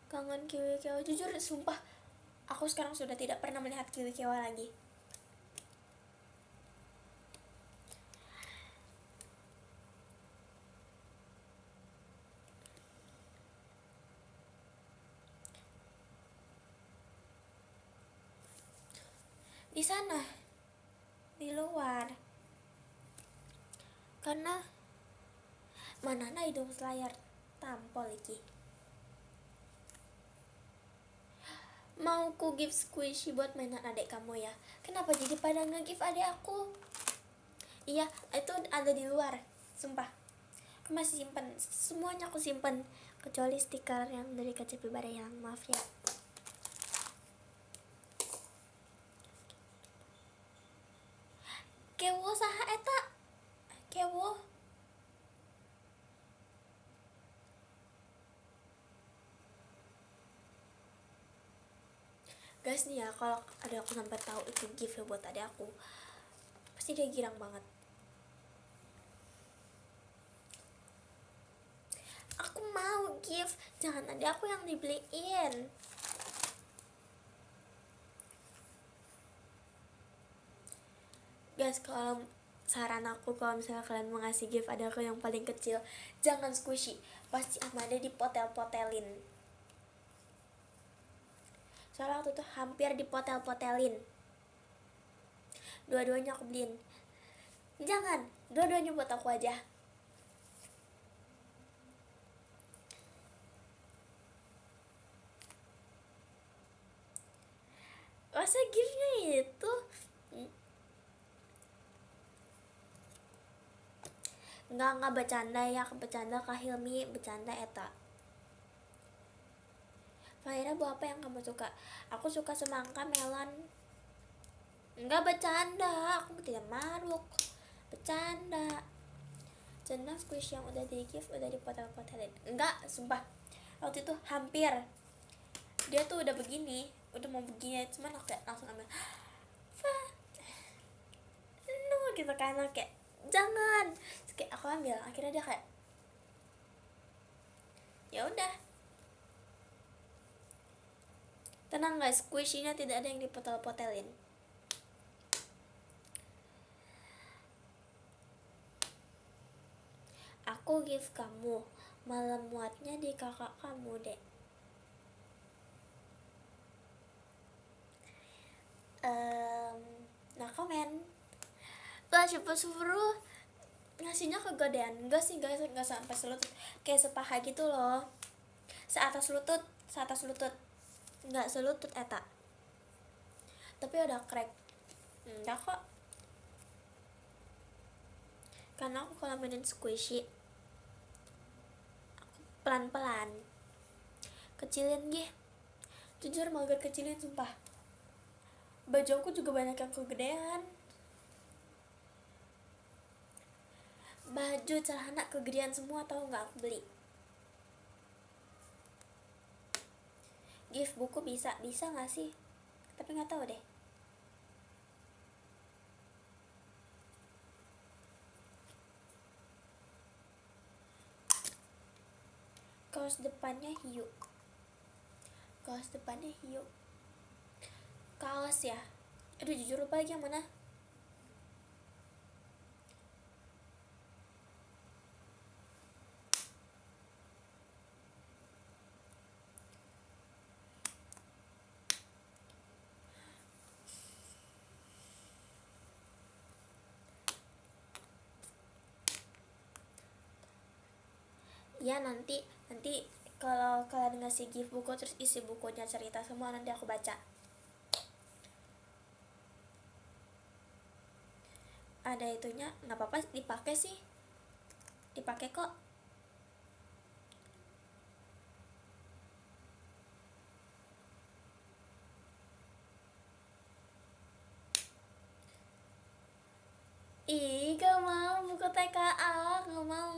Kangen kiwi kewa, jujur sumpah aku sekarang sudah tidak pernah melihat kiwi kewa lagi. Di sana, di luar, karena mana hidung selayar tampol iki. aku give squishy buat mainan adik kamu ya? Kenapa jadi pada nge-give adik aku? Iya, itu ada di luar, sumpah. Aku masih simpen, semuanya aku simpen kecuali stiker yang dari KCP Barelang, maaf ya. Kewo saha eta? Kewo. Guys nih ya, kalau ada aku sampai tahu itu gift ya buat adik aku, pasti dia girang banget. Aku mau gift, jangan adik aku yang dibeliin. Guys, kalau saran aku, kalau misalnya kalian mau ngasih gift ada aku yang paling kecil, jangan squishy, pasti Amanda dipotel-potelin. Soalnya waktu itu hampir dipotel-potelin, dua-duanya aku beliin. Jangan, dua-duanya buat aku aja. Masa giftnya itu Enggak bercanda ya, bercanda Kak Hilmi, bercanda eta. Fahira, buah apa yang kamu suka? Aku suka semangka, melon. Enggak bercanda, aku tidak maruk. Bercanda. Cendang squish yang udah di gift, udah dipotel-potelin. Enggak, sumpah. Waktu itu hampir. Dia tuh udah begini, udah mau begini, cuman aku kayak langsung ambil. No, gitu kan, kayak jangan. Terus kayak aku ambil, akhirnya dia kayak ya udah. Tenang guys, squishy-nya tidak ada yang dipotel-potelin. Aku give kamu, malam muatnya di kakak kamu dek. Nah komen lah, siapa suruh ngasihnya kegedean? Enggak sih guys, enggak sampai selutut, kayak sepaha gitu loh, seatas lutut, enggak selutut eta, tapi udah crack. Enggak kok, karena aku kalau mainin squishy aku pelan-pelan kecilin gih, jujur mager kecilin sumpah. Baju aku juga banyak yang kegedean, baju celana kegedean semua, tahu nggak aku beli. Gift buku bisa nggak sih, tapi nggak tahu deh. Kaos depannya hiu, kaos ya, aduh jujur lupa lagi yang mana. Ya nanti kalau kalian ngasih gift buku terus isi bukunya cerita semua, nanti aku baca. Ada itunya, nggak apa-apa dipakai sih, dipakai kok. Ih, gak mau buku TKA, gak mau.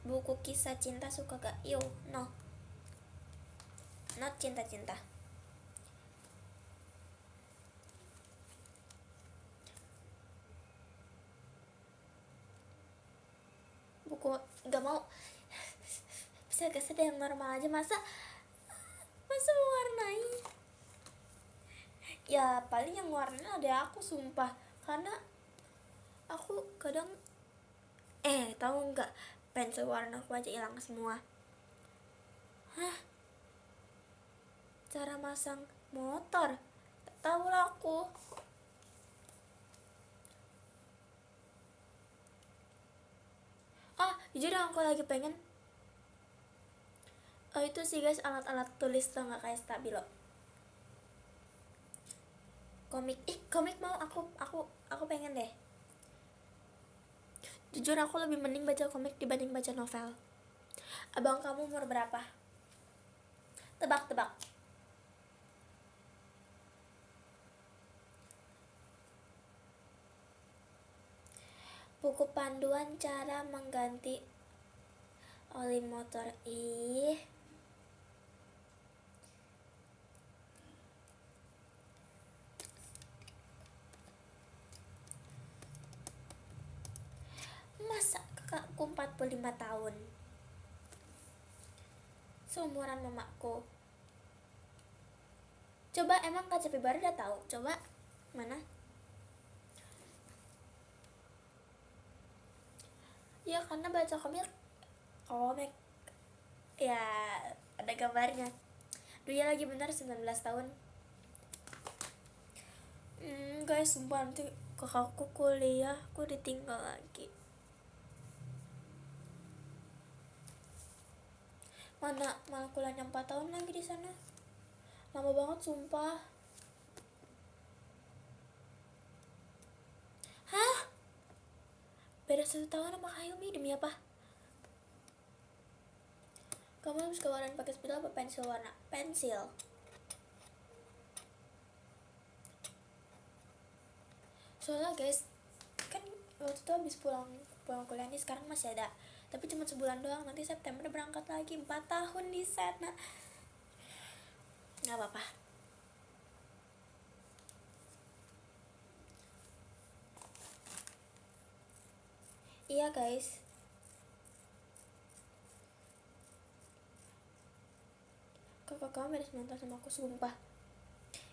Buku kisah cinta suka gak? Yo, no, not cinta-cinta. Buku gak mau. Bisa ada yang normal aja, masa mewarnai. Ya paling yang warnanya ada aku sumpah, karena aku kadang tahu nggak, pensil warna aku aja hilang semua. Cara masang motor tak tahu lah aku. Jujur aku lagi pengen itu sih guys, alat-alat tulis tuh nggak kayak Stabilo. Komik mau aku pengen deh. Jujur aku lebih mending baca komik dibanding baca novel. Abang kamu umur berapa? Tebak. Buku panduan cara mengganti oli motor. Masa kakakku 45 tahun, seumuran mamaku. Coba emang Kak Cepi baru udah tahu? Coba mana? Ya karena baca komik ya ada gambarnya. Dia lagi benar 19 tahun. Guys, sumpah nanti kakakku kuliah, aku ditinggal lagi. Malah kuliahnya 4 tahun lagi di sana. Lama banget sumpah. Hah? Beda 1 tahun sama Hayumi, demi apa? Kamu harus ke warna pakai spidol apa pensil warna? Pensil. Soalnya guys, kan waktu itu habis pulang kuliah nih, sekarang masih ada, tapi cuma sebulan doang. Nanti September berangkat lagi, 4 tahun di sana. Nggak apa-apa. Iya guys, kakak kamu beda 9 tahun sama aku, sumpah.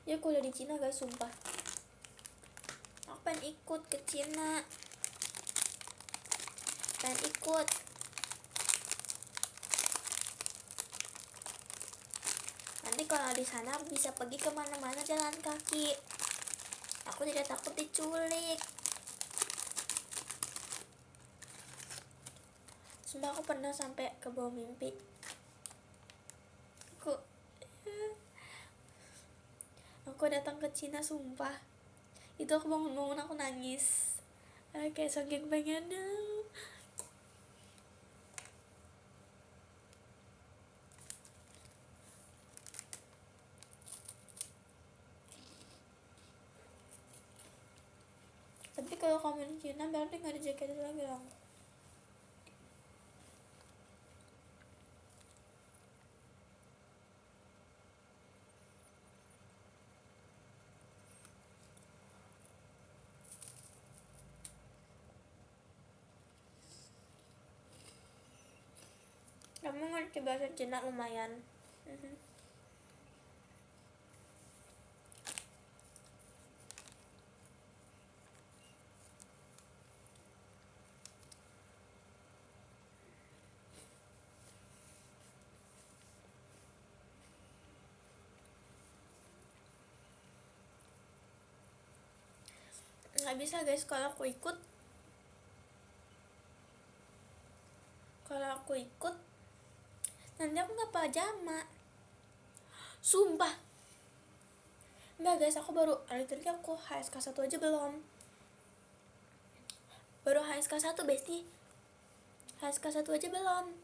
Ya kuliah di Cina guys, sumpah. Aku pengen ikut ke Cina, pengen ikut. Nanti kalau di sana bisa pergi kemana-mana jalan kaki. Aku tidak takut diculik. Sumpah aku pernah sampai ke bawah mimpi. Aku datang ke Cina, sumpah. Itu aku bangun-bangun aku nangis. Kayak saking pengennya. Tapi kalau kamu di Cina berarti gak ada jaket lagi dong. Kamu ngerti bahasa Cina lumayan. Nggak bisa guys, kalau aku ikut nanti aku nggak pajama, sumpah. Enggak guys, aku baru literally aku HSK 1 aja belum. Baru HSK 1 bestie. HSK 1 aja belum.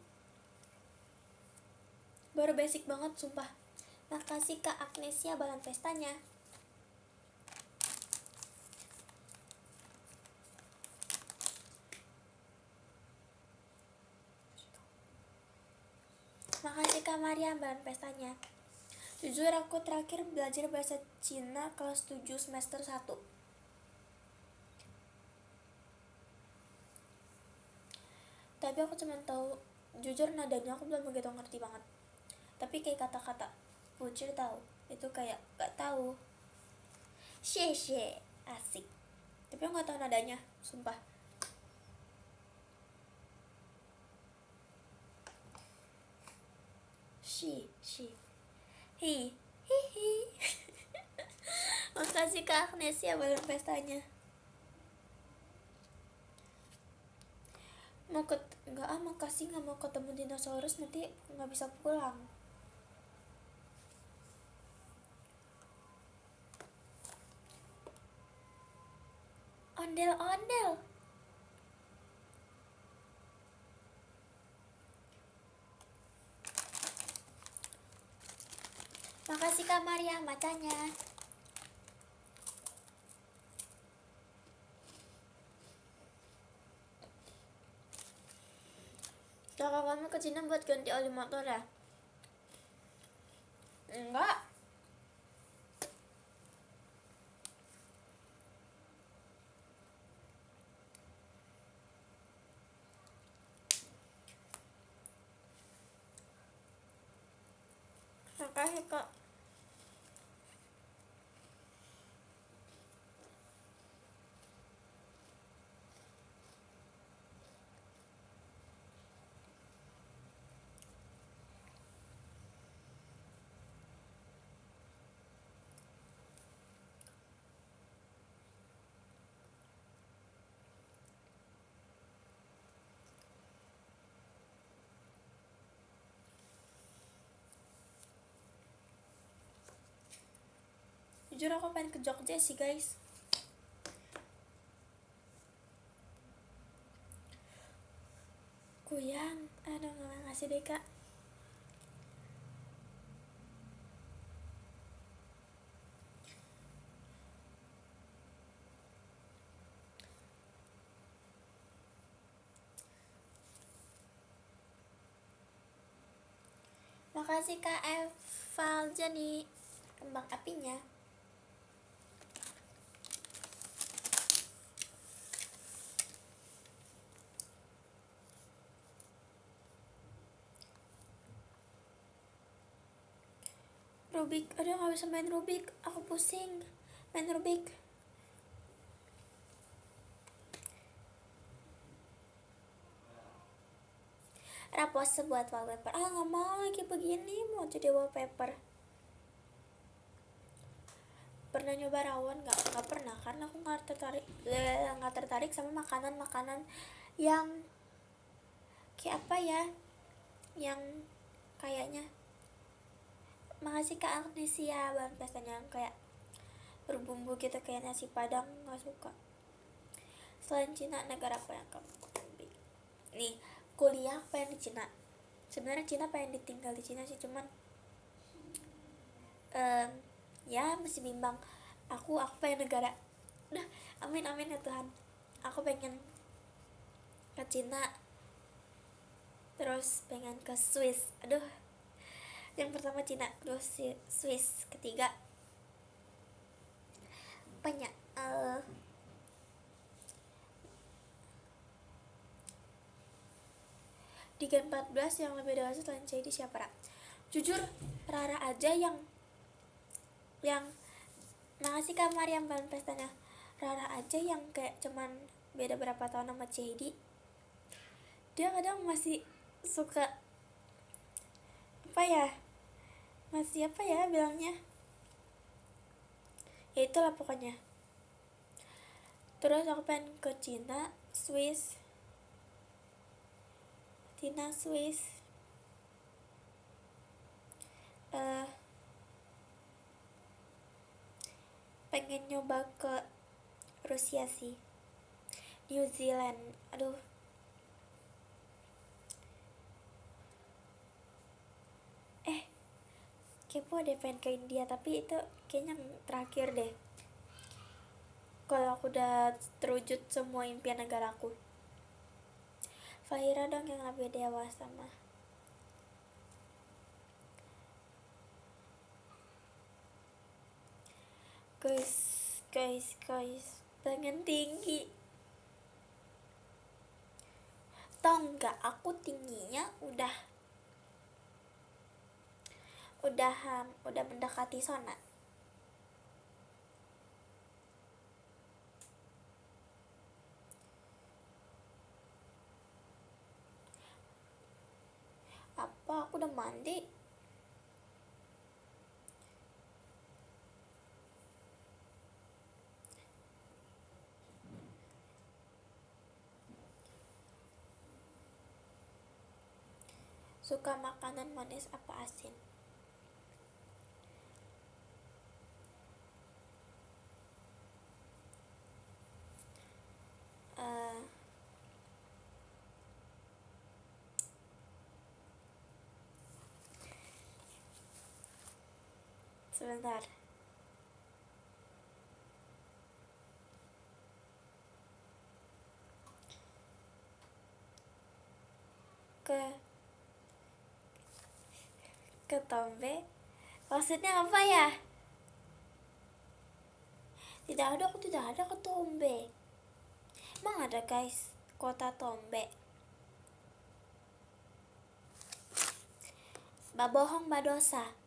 Baru basic banget sumpah. Makasih Kak Agnesia balon pestanya. Makasih Kak Maria balon pestanya. Jujur aku terakhir belajar bahasa Cina kelas 7 semester 1. Tapi aku cuma tahu, jujur nadanya aku belum begitu ngerti banget. Tapi kayak kata-kata Pucir tahu, itu kayak gak tahu. Xie asik. Tapi aku gak tahu nadanya, sumpah. Hi. Makasih Kak Agnesia balon pestanya. mau ke nggak makasih, nggak mau ketemu dinosaurus, nanti nggak bisa pulang. Ondel-ondel. Makasih Kak Maria macanya. Kakak kamu ke Cina buat ganti oli motor ya? Enggak. Makasih Kak. Jujur aku pengen ke Jogja sih guys. Kuyang, aduh nggak ngasih deh Kak. Makasih Kak Eval jadi kembang apinya. Rubik, aduh gak bisa main Rubik, aku pusing main Rubik. Rapose buat wallpaper. Gak mau lagi begini, mau jadi wallpaper. Pernah nyoba rawon? Gak pernah, karena aku gak tertarik sama makanan yang kayak apa ya, yang kayaknya. Makasih Kak Agnesia, bahan pestanya yang kayak berbumbu gitu kayak nasi padang, gak suka. Selain Cina, negara apa yang kamu nih kuliah pengen di Cina? Sebenarnya Cina pengen ditinggal di Cina sih, cuman ya masih bimbang. Aku pengen negara, udah amin ya Tuhan, aku pengen ke Cina, terus pengen ke Swiss. Aduh, yang pertama Cina, terus Swiss, ketiga banyak di Gen 14 yang lebih dewasa selain Cedi siapa? Jujur Rara aja yang makasih Kak Mariam bahan pestanya. Rara aja yang kayak cuman beda berapa tahun sama Cedi, dia kadang masih suka apa ya, masih apa ya bilangnya, ya itulah pokoknya. Terus aku pengen ke Cina, Swiss, pengen nyoba ke Rusia sih, New Zealand. Aduh, kepo deh pengen ke India, tapi itu kayaknya yang terakhir deh kalau aku udah terwujud semua impian negaraku. Fahira dong yang lebih dewasa mah. Guys, pengen tinggi. Tau nggak, aku tingginya udah mendekati Sona. Apa aku udah mandi? Suka makanan manis apa asin? Eh, Sebentar. Ke Ketombe maksudnya apa ya? Tidak ada, aku tidak ada ketombe. Emang ada guys kota Tombe? Babohong badosa.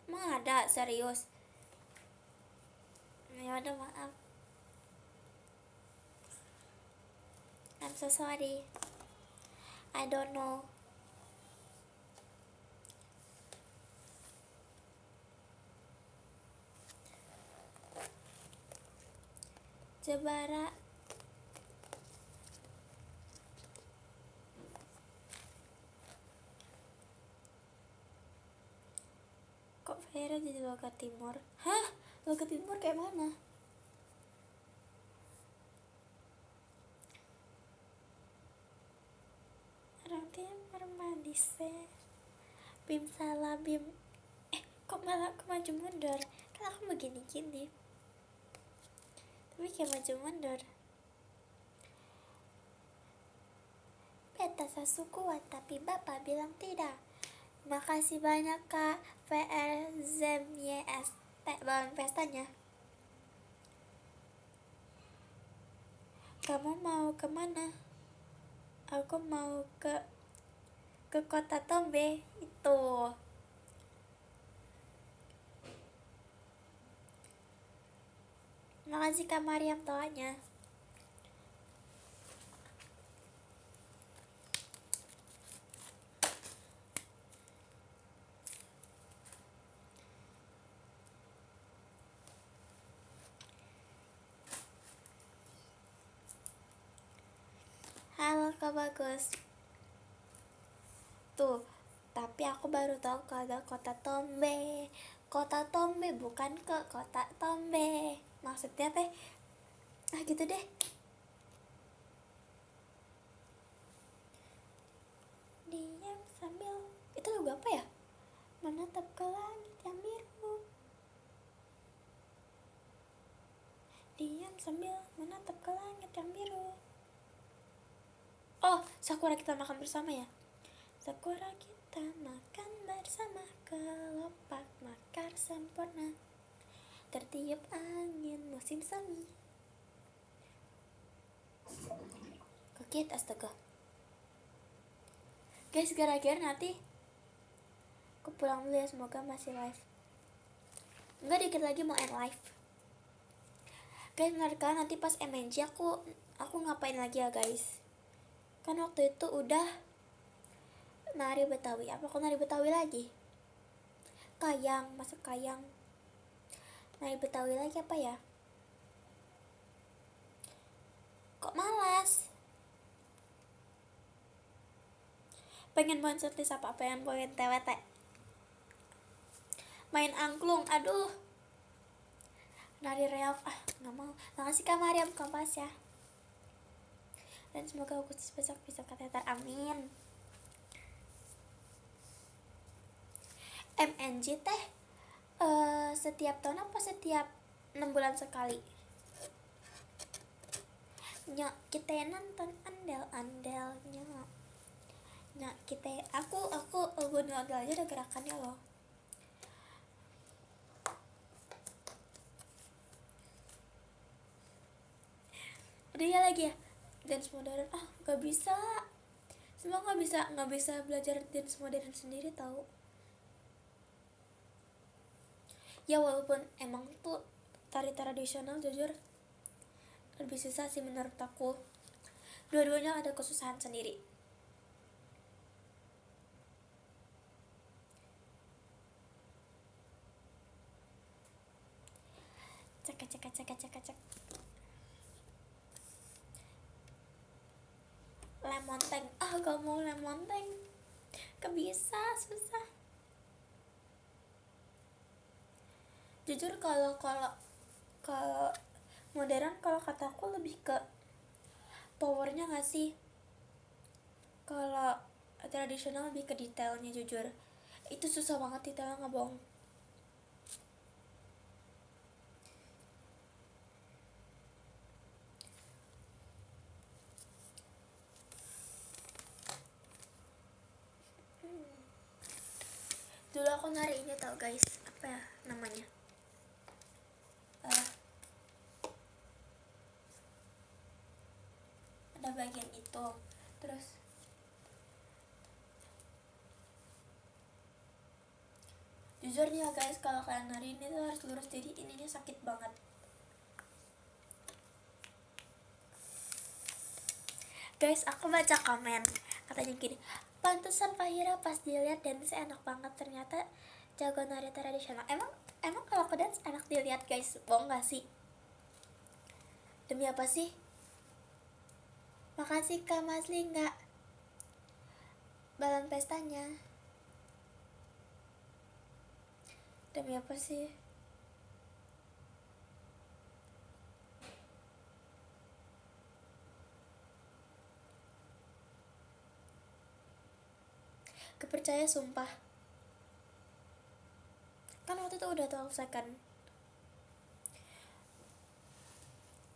Emang ada, serius? Ya udah, maaf. I'm so sorry. I don't know. Jebara. Kok Vera jadi logat timur? Hah? Logat timur kayak mana? Roti permadise. Bim salah bim. Kok malah aku maju mundur? Kan aku begini-gini. Tapi kayak maju mundur. Beta sasu kuat tapi bapak bilang tidak. Makasih banyak Kak VRZMYS balon pestanya. Kamu mau kemana? Aku mau ke kota Tombe itu. Makasih Kak Mariam doanya. Halo Kak Bagus. Tuh, tapi aku baru tahu kalau ada kota Tombe. Kota Tombe, bukan ke kota Tombe. Maksudnya teh gitu deh. Diam sambil, itu lagu apa ya? Menatap ke langit yang biru. Diam sambil menatap ke langit yang biru. Oh, Sakura kita makan bersama ya. Sakura kita makan bersama, kelopak makar sempurna, tertiup angin musim semi. Kaget, astaga. Guys, gara-gara nanti aku pulang dulu ya, semoga masih live. Enggak, dikit lagi mau end live. Guys, menurut kalian nanti pas MNG aku ngapain lagi ya guys? Kan waktu itu udah nari Betawi, apa aku nari Betawi lagi? Kayang, masuk kayang. Nari Betawi lagi apa ya? Kok malas? Pengen main setlist apa? Pengen main TWT? Main angklung, aduh. Nari reok, gak mau. Makasih Kak Mariam Kompas ya. Dan semoga aku besok bisa kateter, amin. MNG teh setiap tahun apa setiap 6 bulan sekali? Nyok, kita nonton andel-andelnya. Nyok, kita aku andel aja ada gerakannya loh. Udah ya lagi ya, dance modern. Gak bisa, semua nggak bisa belajar dance modern sendiri tahu. Ya walaupun emang tuh tari tradisional jujur lebih susah sih menurut aku. Dua-duanya ada kesusahan sendiri. Cek lemon tank. gak mau lemon tank, gak bisa, susah. Jujur kalau kalau kalau modern, kalau kataku lebih ke powernya gak sih. Kalau tradisional lebih ke detailnya. Jujur itu susah banget detailnya, nggak bohong. Dulu aku nari ini tau guys, apa ya namanya, ada bagian itu. Terus jujur nih ya guys, kalau kalian nari ini tuh harus lurus, jadi ininya sakit banget. Guys, aku baca komen katanya gini, pantesan Fahira pas dilihat dance enak banget, ternyata jago nari tradisional. Emang kalau aku dance enak dilihat guys, bohong gak sih? Demi apa sih? Makasih Kak Masli, nggak balon pestanya. Demi apa sih? Kepercaya sumpah. Kan waktu itu udah tahu second.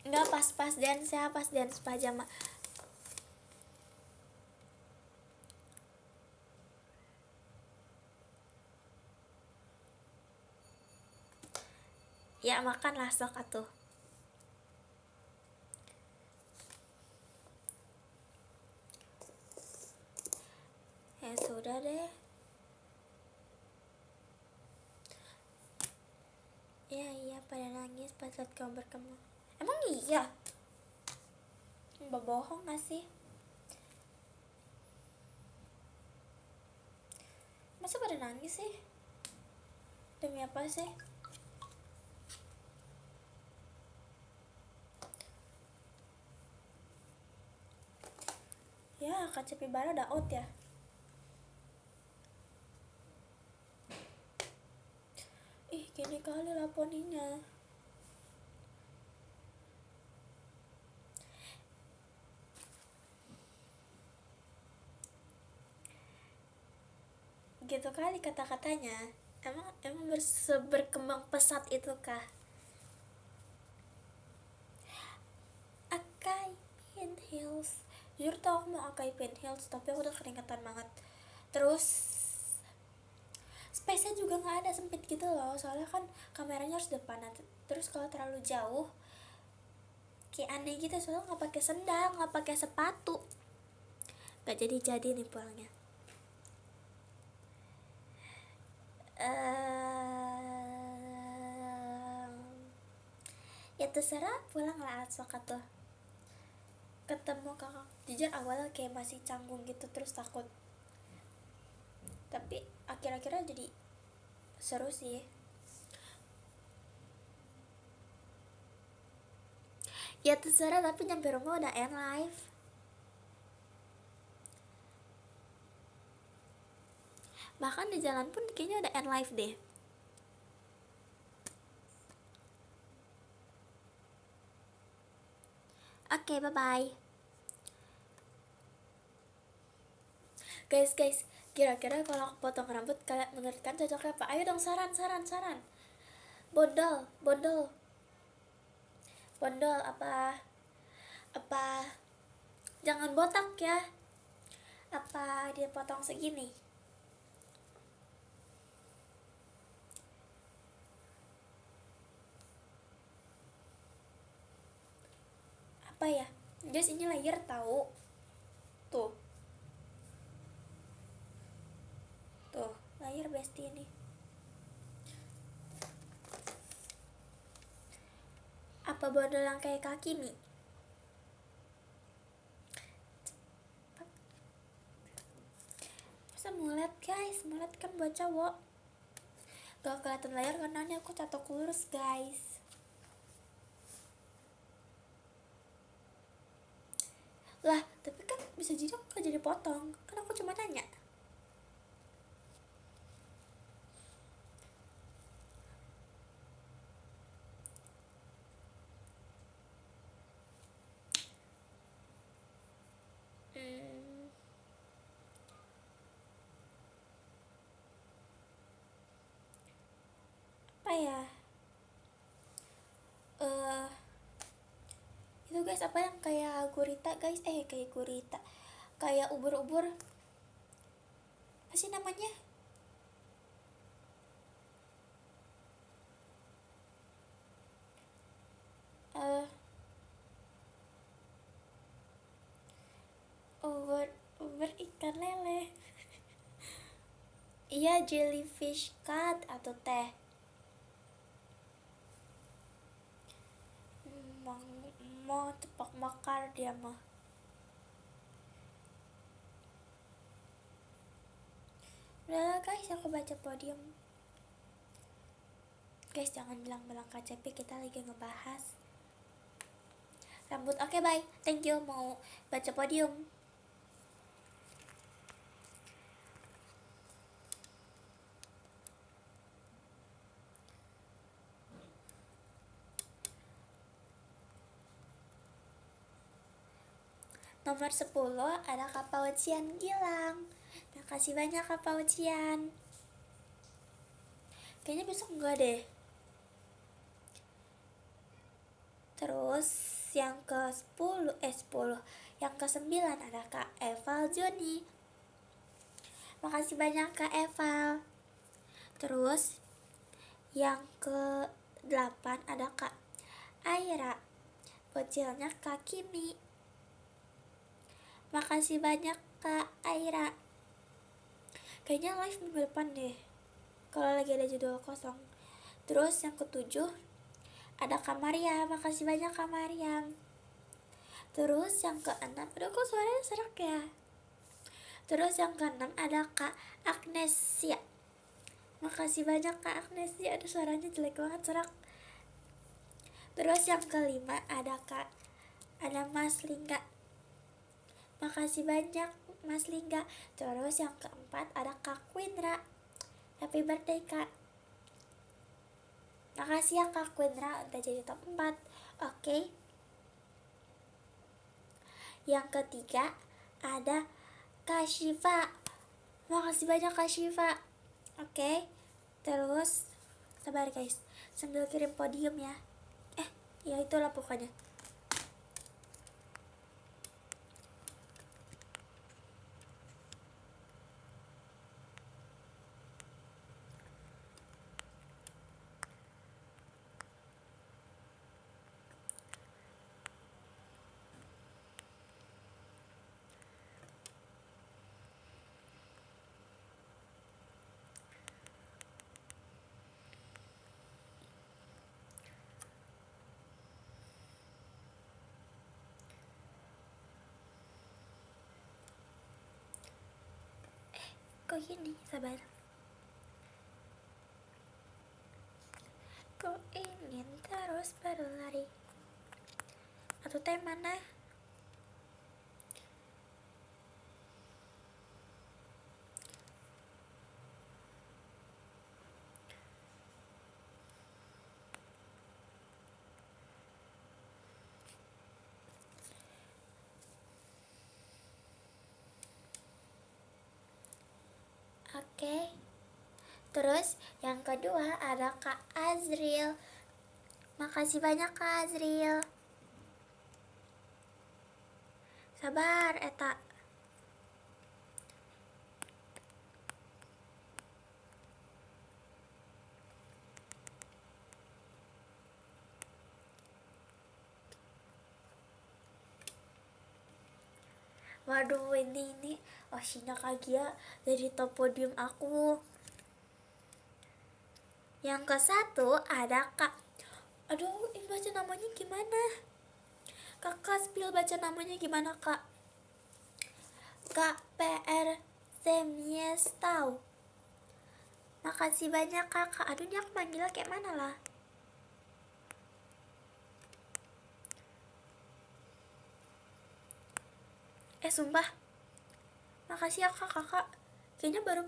Enggak, pas dance ya, pas dance pajama. Ya makanlah sok atuh. Ya sudah deh. Iya pada nangis pas liat kamu berkembang. Emang iya? Mbak bohong gak sih? Masa pada nangis sih? Demi apa sih? Ya KCP baru udah out ya. Ih gini kali lah poninya. Gitu kali kata-katanya. Emang berkembang pesat itu kah? Akai Pin Hills. Jujur tau aku mau Akai Pin Hills, tapi aku udah keringetan banget. Terus space-nya juga nggak ada, sempit gitu loh, soalnya kan kameranya harus depan. Terus kalau terlalu jauh kayak aneh gitu, soalnya nggak pakai sendal, nggak pakai sepatu, nggak jadi nih pulangnya. Ya terserah, pulang lah sokat tuh. Ketemu kakak, jujur awalnya kayak masih canggung gitu, terus takut, tapi akhir-akhirnya jadi seru sih. Ya terserah, tapi nyampe rumah udah end live. Bahkan di jalan pun kayaknya udah end live deh. Oke, bye bye. Guys, kira-kira kalau aku potong rambut, kalian menurut kan cocoknya apa? Ayo dong, saran. Bondol apa jangan botak ya, apa dia potong segini? Apa ya guys, ini layer tahu tuh layer bestie ini. Apa bondol yang kayak kaki nih? Masa mulet guys, mulet kan buat cowok. Gak kelihatan layar karena ini aku tato lurus guys. Lah tapi kan bisa jadi aku gak jadi potong, kan aku cuma nanya. Apa ya, itu guys, apa yang kayak gurita guys, kayak gurita, kayak ubur-ubur, apa sih namanya, ubur ikan lele. Iya, jellyfish cat atau teh. Mau tepak makar dia mah. Udahlah guys, aku baca podium. Guys, jangan bilang-bilang KCP, kita lagi ngebahas rambut. Oke, bye, thank you. Mau baca podium. Nomor 10 ada Kak Paucian Gilang. Makasih banyak Kak Paucian. Kayaknya besok enggak deh. Terus yang ke 10 yang ke 9 ada Kak Eval Joni. Makasih banyak Kak Eval. Terus yang ke 8 ada Kak Aira. Bocilnya Kak Kimi. Makasih banyak Kak Aira. Kayaknya live minggu depan deh, kalau lagi ada jadwal kosong. Terus yang ke-7 ada Kak Mariam. Makasih banyak Kak Mariam. Terus yang ke-6, aduh kok suaranya serak ya. Terus yang ke-6 ada Kak Agnesia. Makasih banyak Kak Agnesia. Aduh suaranya jelek banget, serak. Terus yang ke-5 ada Mas Lingga. Makasih banyak Mas Lingga. Terus yang ke-4 ada Kak Quindra. Happy birthday Kak. Makasih ya Kak Quindra udah jadi top 4. Oke. Yang ke-3 ada Kak Syifa. Makasih banyak Kak Syifa. Oke. Terus sabar guys, sambil kirim podium ya. Ya itulah pokoknya. Kok gini, sabar. Kok ingin terus berlari, atau teh mana? Oke. Terus yang kedua ada Kak Azril. Makasih banyak Kak Azril. Sabar eta. Waduh, ini Oshina Kagia dari top podium aku. Yang ke-1 ada Kak, aduh ini baca namanya gimana? Kakak spill baca namanya gimana Kak? Kak PR Semiestau. Makasih banyak Kakak. Aduh ini aku manggilnya kayak mana lah? Sumpah, makasih ya kakak. Kayaknya baru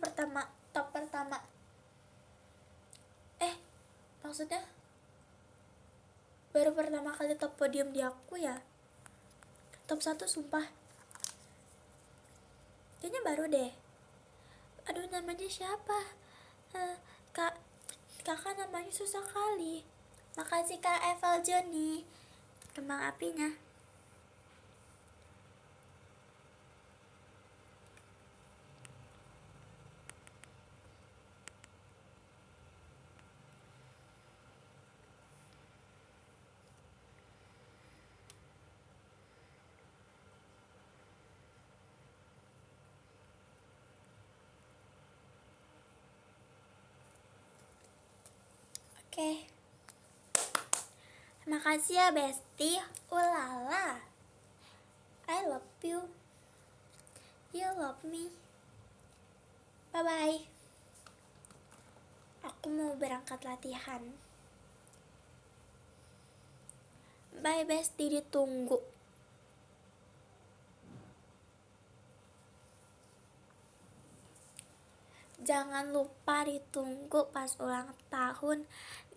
top pertama. Maksudnya baru pertama kali top podium di aku ya. Top 1 sumpah. Kayaknya baru deh. Aduh, namanya siapa? Kakak namanya susah kali. Makasih Kak Evel Joni, kembang apinya. Oke. Makasih ya Besti. Ulala, I love you. You love me. Bye bye. Aku mau berangkat latihan. Bye Besti, ditunggu. Jangan lupa ditunggu pas ulang tahun,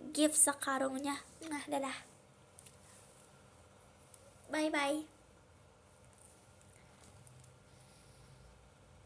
gift sekarungnya. Nah, dadah. Bye bye.